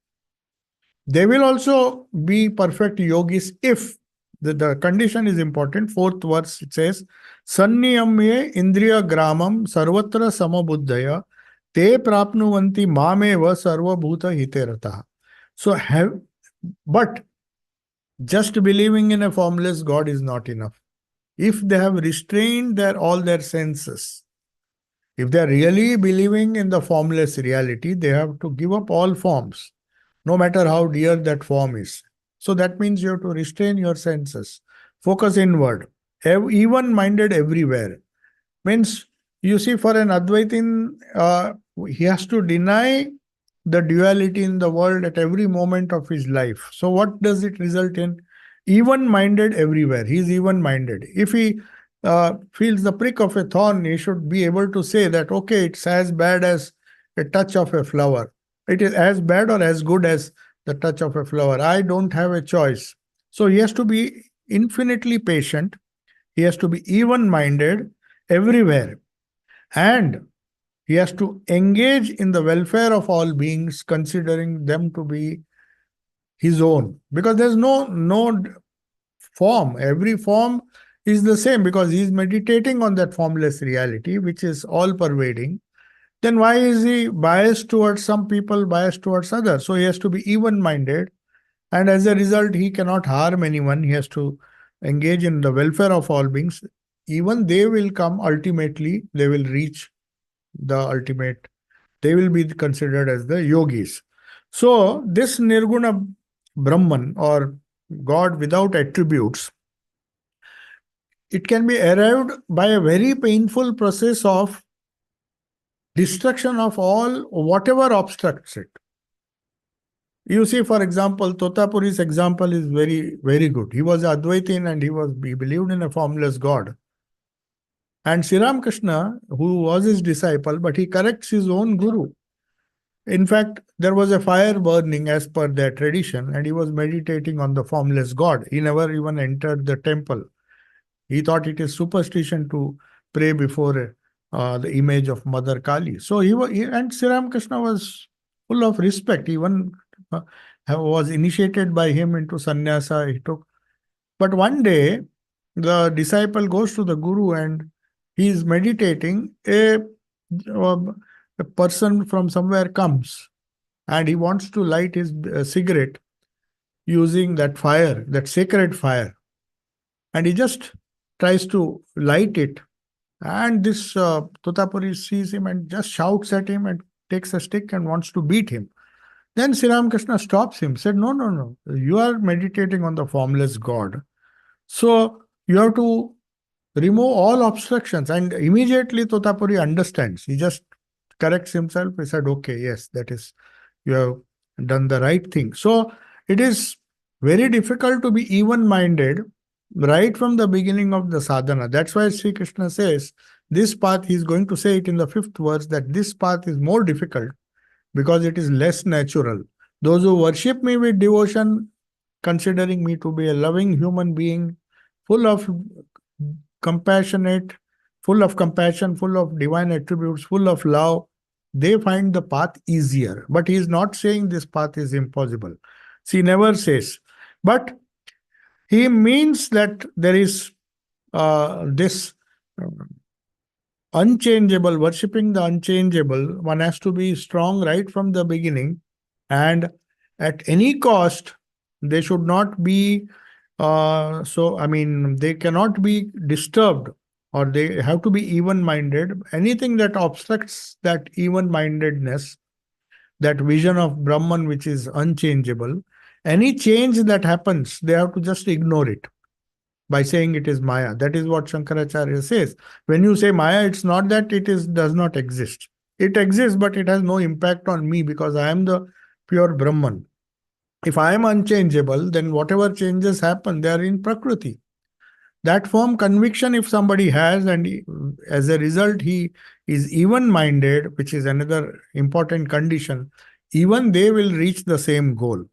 They will also be perfect yogis if the condition is important. Fourth verse, it says, Sanniyamye indriya gramam sarvatra samabuddhaya te prapnuvanti mameva sarvabhuta hiterataha. But just believing in a formless God is not enough. If they have restrained all their senses, if they are really believing in the formless reality, they have to give up all forms, no matter how dear that form is. So that means you have to restrain your senses, focus inward, even minded everywhere. Means, you see, for an Advaitin, he has to deny the duality in the world at every moment of his life. So what does it result in? Even minded everywhere. He is even minded. If he feels the prick of a thorn, he should be able to say that, okay, it's as bad as a touch of a flower. It is as bad or as good as the touch of a flower. I don't have a choice. So he has to be infinitely patient. He has to be even minded everywhere. And he has to engage in the welfare of all beings, considering them to be his own. Because there's no form. Every form is the same, because he is meditating on that formless reality, which is all pervading. Then why is he biased towards some people, biased towards others? So he has to be even minded. And as a result, he cannot harm anyone. He has to engage in the welfare of all beings. Even they will come ultimately, they will reach the ultimate. They will be considered as the yogis. So this Nirguna Brahman, or God without attributes, it can be arrived by a very painful process of destruction of all whatever obstructs it. You see, for example, Totapuri's example is very, very good. He was Advaitin and he believed in a formless God. And Sri Ramakrishna, who was his disciple, but he corrects his own guru. In fact, there was a fire burning as per their tradition, and he was meditating on the formless God. He never even entered the temple. He thought it is superstition to pray before the image of Mother Kali. So and Sri Ramakrishna was full of respect. Even was initiated by him into sannyasa. He took. But one day, the disciple goes to the guru and he is meditating. A person from somewhere comes and he wants to light his cigarette using that fire, that sacred fire. And he just tries to light it. And this Totapuri sees him and just shouts at him and takes a stick and wants to beat him. Then Sri Ramakrishna stops him, said, no, no, no. You are meditating on the formless God. So you have to remove all obstructions. And immediately Totapuri understands. He just corrects himself. He said, okay, yes, you have done the right thing. So it is very difficult to be even-minded right from the beginning of the sadhana. That's why Sri Krishna says, this path, he is going to say it in the 5th verse, that this path is more difficult because it is less natural. Those who worship me with devotion, considering me to be a loving human being, full of compassionate, full of compassion, full of divine attributes, full of love, they find the path easier. But he is not saying this path is impossible. He never says. But he means that there is this unchangeable, worshipping the unchangeable. One has to be strong right from the beginning. And at any cost, they should not be, they cannot be disturbed, or they have to be even-minded. Anything that obstructs that even-mindedness, that vision of Brahman which is unchangeable, any change that happens, they have to just ignore it by saying it is Maya. That is what Shankaracharya says. When you say Maya, it's not that does not exist. It exists, but it has no impact on me because I am the pure Brahman. If I am unchangeable, then whatever changes happen, they are in Prakriti. That firm conviction, if somebody has, and as a result, he is even minded, which is another important condition, even they will reach the same goal.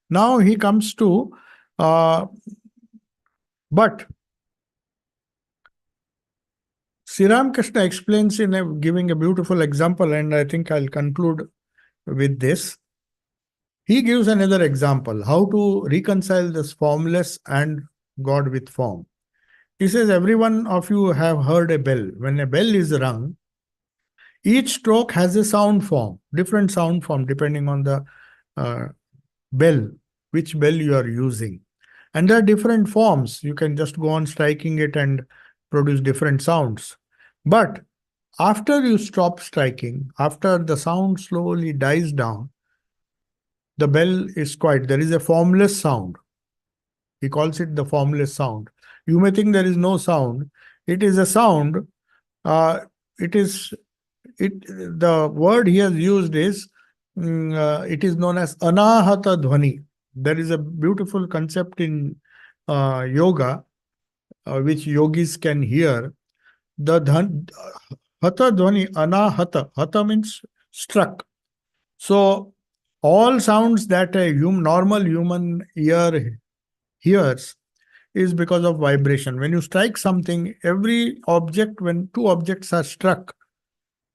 Now he comes to, but Sri Ramakrishna explains in giving a beautiful example, and I think I'll conclude with this. He gives another example how to reconcile this formless and God with form. He says, every one of you have heard a bell. When a bell is rung, each stroke has a sound form, different sound form depending on the uh, bell, which bell you are using. And there are different forms. You can just go on striking it and produce different sounds. But after you stop striking, after the sound slowly dies down, the bell is quiet. There is a formless sound. He calls it the formless sound. You may think there is no sound. It is a sound. Uh, it is it. The word he has used is it is known as anahata dhvani. There is a beautiful concept in yoga which yogis can hear. The hatha dhvani, anahata. Hatha means struck. So all sounds that a normal human ear hears is because of vibration. When you strike something, every object, when two objects are struck,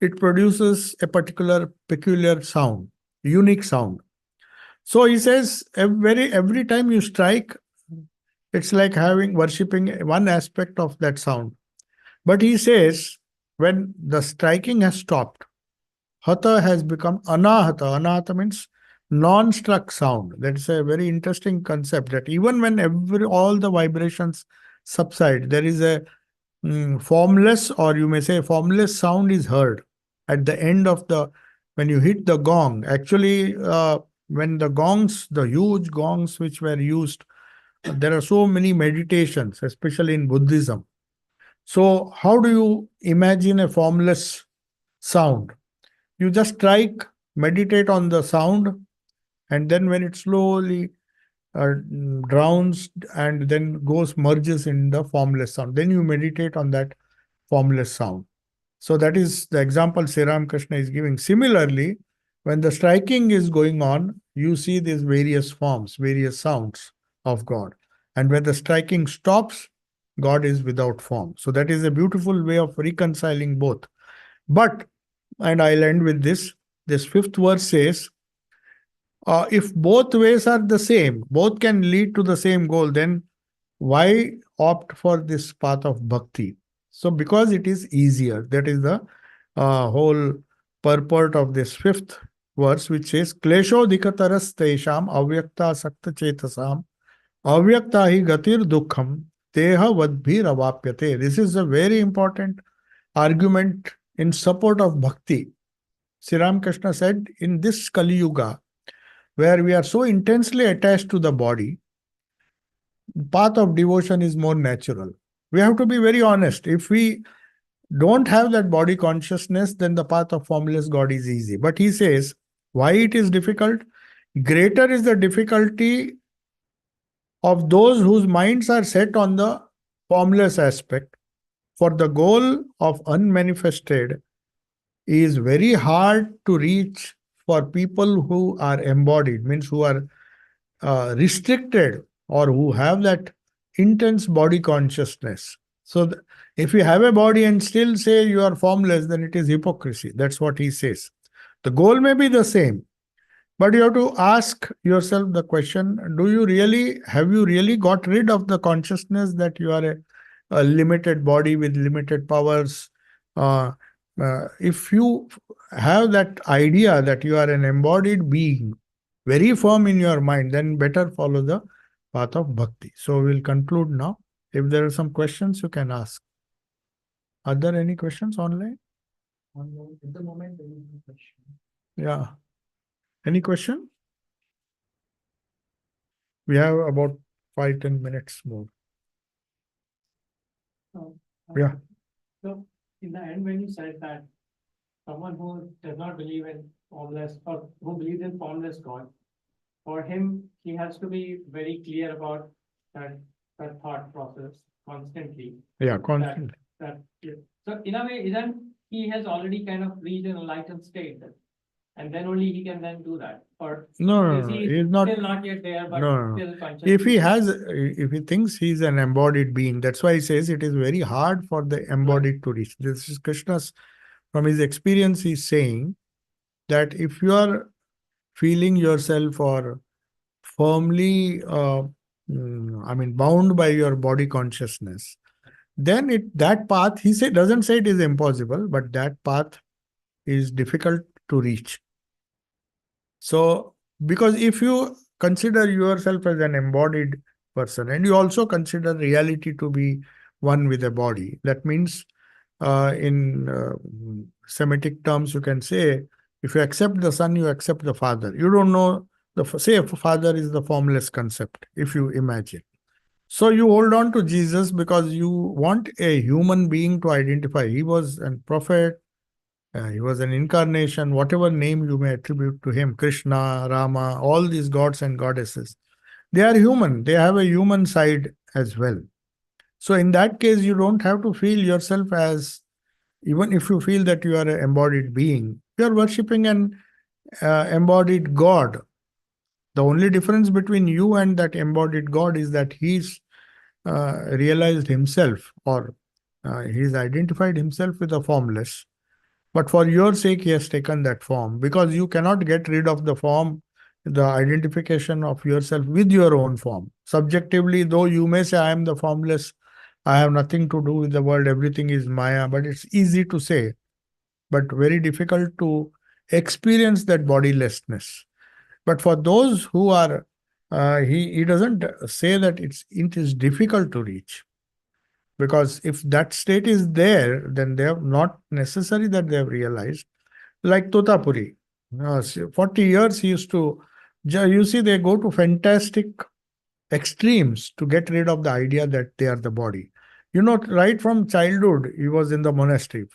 it produces a particular peculiar sound, unique sound. So he says every time you strike, it's like having worshipping one aspect of that sound. But he says when the striking has stopped, hatha has become anahata. Anahata means non-struck sound. That's a very interesting concept that even when all the vibrations subside, there is a formless, or you may say formless sound is heard at the end of when you hit the gong. Actually, when the huge gongs which were used, there are so many meditations, especially in Buddhism. So how do you imagine a formless sound? You just strike, meditate on the sound, and then when it slowly drowns and then merges in the formless sound, then you meditate on that formless sound. So that is the example Sri Ramakrishna is giving. Similarly, when the striking is going on, you see these various forms, various sounds of God. And when the striking stops, God is without form. So that is a beautiful way of reconciling both. But, and I'll end with this, this fifth verse says, if both ways are the same, both can lead to the same goal, then why opt for this path of bhakti? So, because it is easier. That is the whole purport of this fifth verse, which says, Klesho dikataras tesham avyakta sakta chetasam avyakta hi gatir dukkham teha vadbhir avapyate. This is a very important argument in support of bhakti. Sri Ramakrishna said, in this Kali Yuga, where we are so intensely attached to the body, path of devotion is more natural. We have to be very honest. If we don't have that body consciousness, then the path of formless God is easy. But he says, why it is difficult? Greater is the difficulty of those whose minds are set on the formless aspect. For the goal of unmanifested is very hard to reach for people who are embodied, means who are restricted or who have that intense body consciousness. So, if you have a body and still say you are formless, then it is hypocrisy. That's what he says. The goal may be the same, but you have to ask yourself the question: have you really got rid of the consciousness that you are a limited body with limited powers? Uh, if you have that idea that you are an embodied being, very firm in your mind, then better follow the path of bhakti. So we'll conclude now. If there are some questions, you can ask. Are there any questions online? At the moment, there is no question. Yeah. Any question? We have about 5-10 minutes more. So, Yeah. so in the end, when you said that someone who does not believe in formless or who believes in formless God, for him, he has to be very clear about that that thought process constantly. Yeah, That constantly. that so in a way, then he has already kind of reached an enlightened state, and then only he can then do that. Or is he He's not. still not yet there, but No. still conscious? If he thinks he's an embodied being, that's why he says it is very hard for the embodied to reach. This is Krishna's, from his experience, he's saying that if you are feeling yourself or firmly, bound by your body consciousness, then that path, he doesn't say it is impossible, but that path is difficult to reach. So, because if you consider yourself as an embodied person and you also consider reality to be one with a body, that means in Semitic terms, you can say, if you accept the Son, you accept the Father. You don't know, say, Father is the formless concept, if you imagine. So you hold on to Jesus because you want a human being to identify. He was a prophet, he was an incarnation, whatever name you may attribute to him, Krishna, Rama, all these gods and goddesses. They are human, they have a human side as well. So in that case, you don't have to feel yourself as, even if you feel that you are an embodied being, you are worshipping an embodied God. The only difference between you and that embodied God is that he's realized himself, or he's identified himself with the formless. But for your sake, he has taken that form, because you cannot get rid of the form, the identification of yourself with your own form. Subjectively, though you may say, I am the formless, I have nothing to do with the world, everything is Maya, but it's easy to say, but very difficult to experience that bodilessness. But for those who are, he doesn't say that it is difficult to reach. Because if that state is there, then they have not necessary that they have realized. Like Totapuri, 40 years he used to, you see, they go to fantastic extremes to get rid of the idea that they are the body. Right from childhood, he was in the monastery.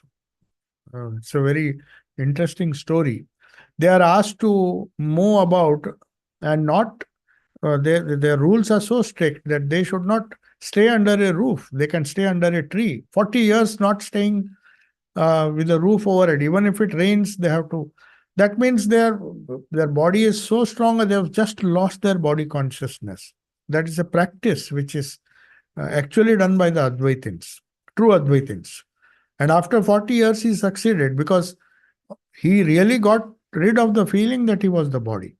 It's a very interesting story. They are asked to move about, and not, their rules are so strict that they should not stay under a roof. They can stay under a tree. 40 years not staying with a roof over it. Even if it rains, they have to. That means their body is so strong that they have just lost their body consciousness. That is a practice which is actually done by the Advaitins, true Advaitins. And after 40 years, he succeeded because he really got rid of the feeling that he was the body.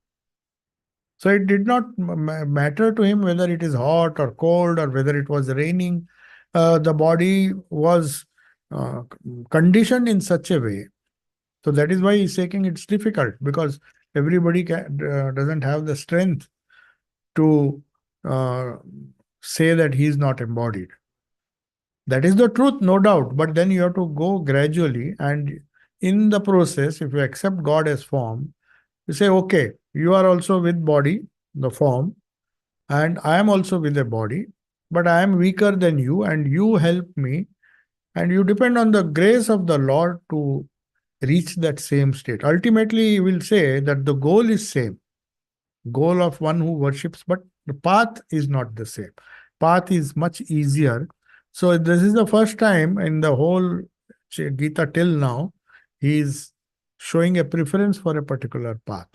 So it did not matter to him whether it is hot or cold or whether it was raining. The body was uh, conditioned in such a way. So that is why he's saying it's difficult, because everybody doesn't have the strength to uh, say that he is not embodied. That is the truth, no doubt. But then you have to go gradually. And in the process, if you accept God as form, you say, okay, you are also with body, the form, and I am also with a body, but I am weaker than you, and you help me. And you depend on the grace of the Lord to reach that same state. Ultimately, he will say that the goal is same, goal of one who worships, but the path is not the same. Path is much easier. So this is the first time in the whole Gita till now, he is showing a preference for a particular path.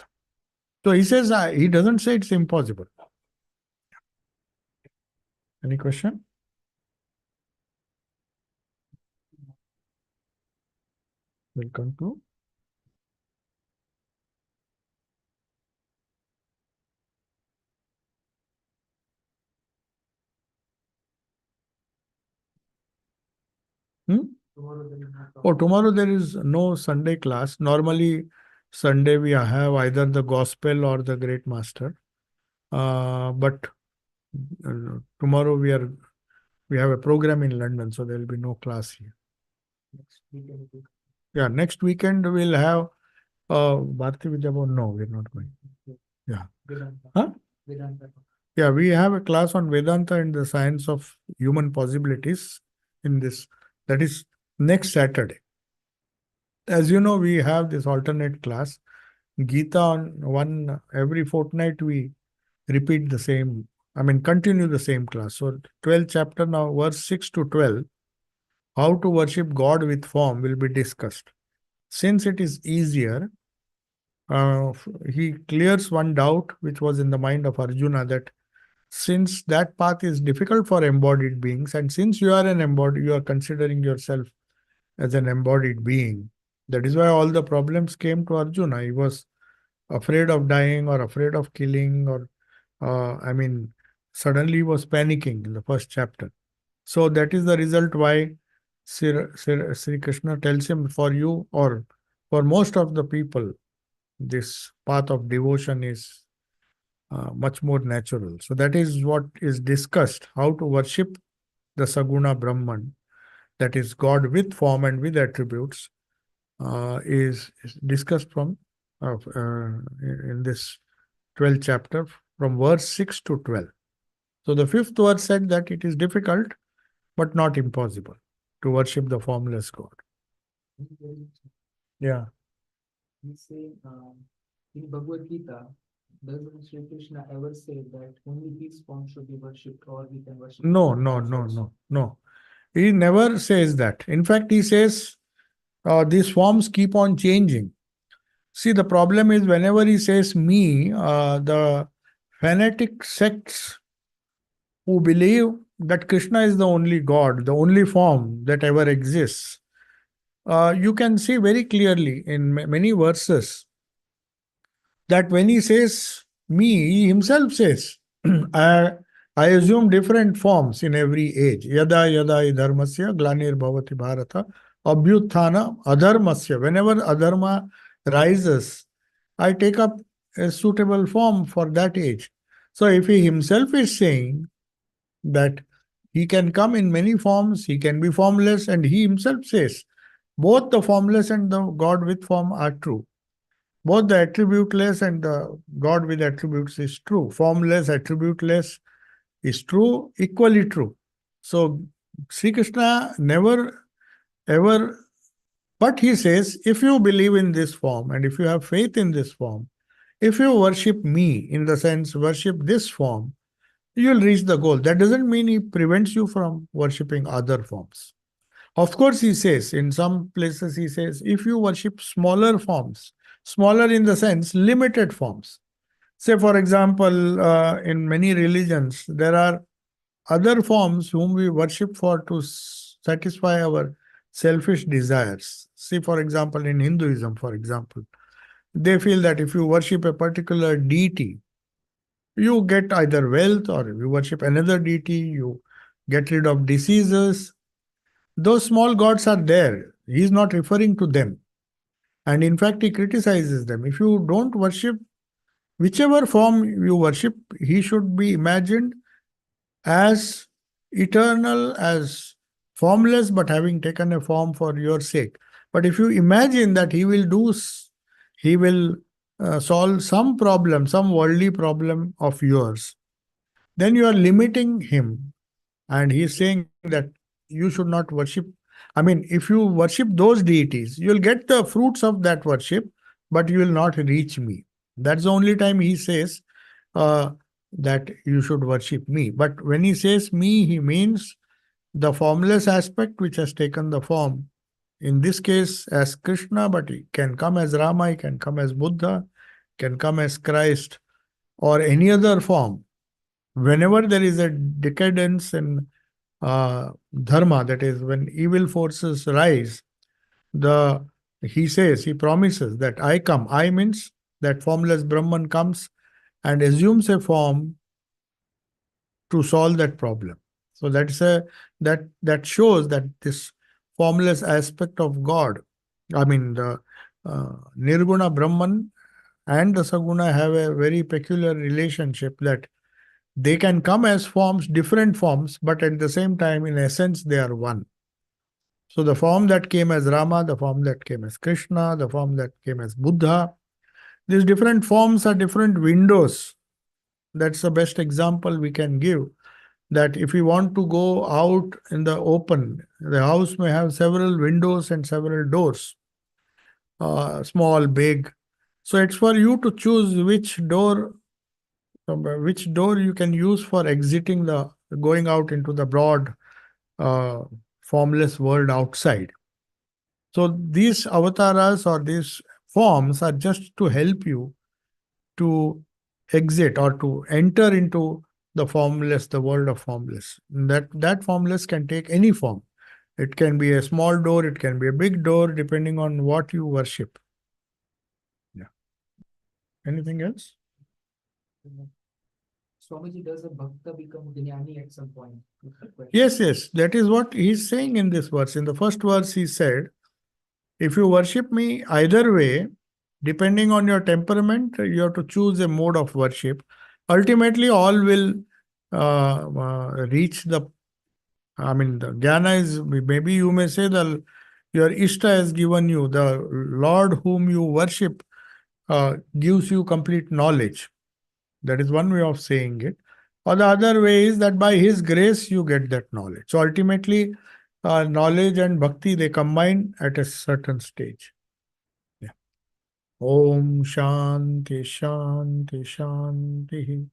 So he says, he doesn't say it's impossible. Any question? Welcome to. Hmm? Oh, tomorrow there is no Sunday class. Normally, Sunday we have either the gospel or the great master. But tomorrow we have a program in London, so there will be no class here. Yeah, next weekend we'll have Bharati Vidya Bhavan. No, we're not going. Yeah. Huh? Yeah, we have a class on Vedanta and the science of human possibilities in this. That is next Saturday. As you know, we have this alternate class. Gita on one every fortnight we repeat the same, continue the same class. So 12th chapter now, verse 6 to 12, how to worship God with form will be discussed. Since it is easier, he clears one doubt which was in the mind of Arjuna, that since that path is difficult for embodied beings, and since you are an embodied, you are considering yourself as an embodied being. That is why all the problems came to Arjuna. He was afraid of dying or afraid of killing, or suddenly he was panicking in the first chapter. So that is the result why Sri Krishna tells him, for you or for most of the people, this path of devotion is much more natural. So that is what is discussed, how to worship the Saguna Brahman, that is God with form and with attributes, is discussed from in this 12th chapter from verse 6 to 12. So the fifth verse said that it is difficult but not impossible to worship the formless God. Yeah. We say in Bhagavad Gita, doesn't Sri Krishna ever say that only his form should be worshipped, or we can worship? No. He never says that. In fact, he says these forms keep on changing. See, the problem is whenever he says me, the fanatic sects who believe that Krishna is the only God, the only form that ever exists, you can see very clearly in many verses that when he says me, he himself says, I, I assume different forms in every age. Yada yada idharmasya glanir bhavati bharata abhyuthana adharmasya. Whenever adharma rises, I take up a suitable form for that age. So if he himself is saying that he can come in many forms, he can be formless, and he himself says both the formless and the God with form are true. Both the attributeless and the God with attributes is true. Formless, attributeless is true, equally true. So Sri Krishna never ever, but he says, if you believe in this form and if you have faith in this form, if you worship me, in the sense worship this form, you'll reach the goal. That doesn't mean he prevents you from worshipping other forms. Of course, he says, in some places, he says, if you worship smaller forms, smaller in the sense, limited forms. Say, for example, in many religions, there are other forms whom we worship for to satisfy our selfish desires. See, for example, in Hinduism, for example, they feel that if you worship a particular deity, you get either wealth, or if you worship another deity, you get rid of diseases. Those small gods are there. He is not referring to them. And in fact, he criticizes them. If you don't worship, whichever form you worship, he should be imagined as eternal, as formless, but having taken a form for your sake. But if you imagine that he will solve some problem, some worldly problem of yours, then you are limiting him. And he is saying that you should not worship. If you worship those deities, you'll get the fruits of that worship, but you will not reach me. That's the only time he says that you should worship me. But when he says me, he means the formless aspect which has taken the form. In this case, as Krishna, but he can come as Rama, he can come as Buddha, can come as Christ, or any other form. Whenever there is a decadence in dharma, that is, when evil forces rise, he promises that I come. I means that formless Brahman comes and assumes a form to solve that problem. So that shows that this formless aspect of God, the Nirguna Brahman and the Saguna have a very peculiar relationship, that they can come as forms, different forms, but at the same time, in essence, they are one. So the form that came as Rama, the form that came as Krishna, the form that came as Buddha, these different forms are different windows. That's the best example we can give. That if we want to go out in the open, the house may have several windows and several doors. small, big. So it's for you to choose which door you can use for exiting going out into the broad, uh, formless world outside. So these avatars or these forms are just to help you to exit or to enter into the formless, the world of formless. That formless can take any form. It can be a small door, it can be a big door, depending on what you worship. Yeah. Anything else? Swamiji, does a bhakta become jnani at some point? Is the question. Yes. That is what he's saying in this verse. In the first verse, he said, if you worship me either way, depending on your temperament, you have to choose a mode of worship. Ultimately, all will reach the jnana is, maybe you may say your Ishta has given you, the Lord whom you worship gives you complete knowledge. That is one way of saying it. Or the other way is that by His grace you get that knowledge. So ultimately, knowledge and bhakti, they combine at a certain stage. Yeah. Om Shanti Shanti Shanti.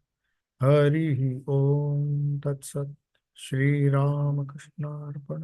Hari Om Tat Sat. Shri Ramakrishna Arpanam.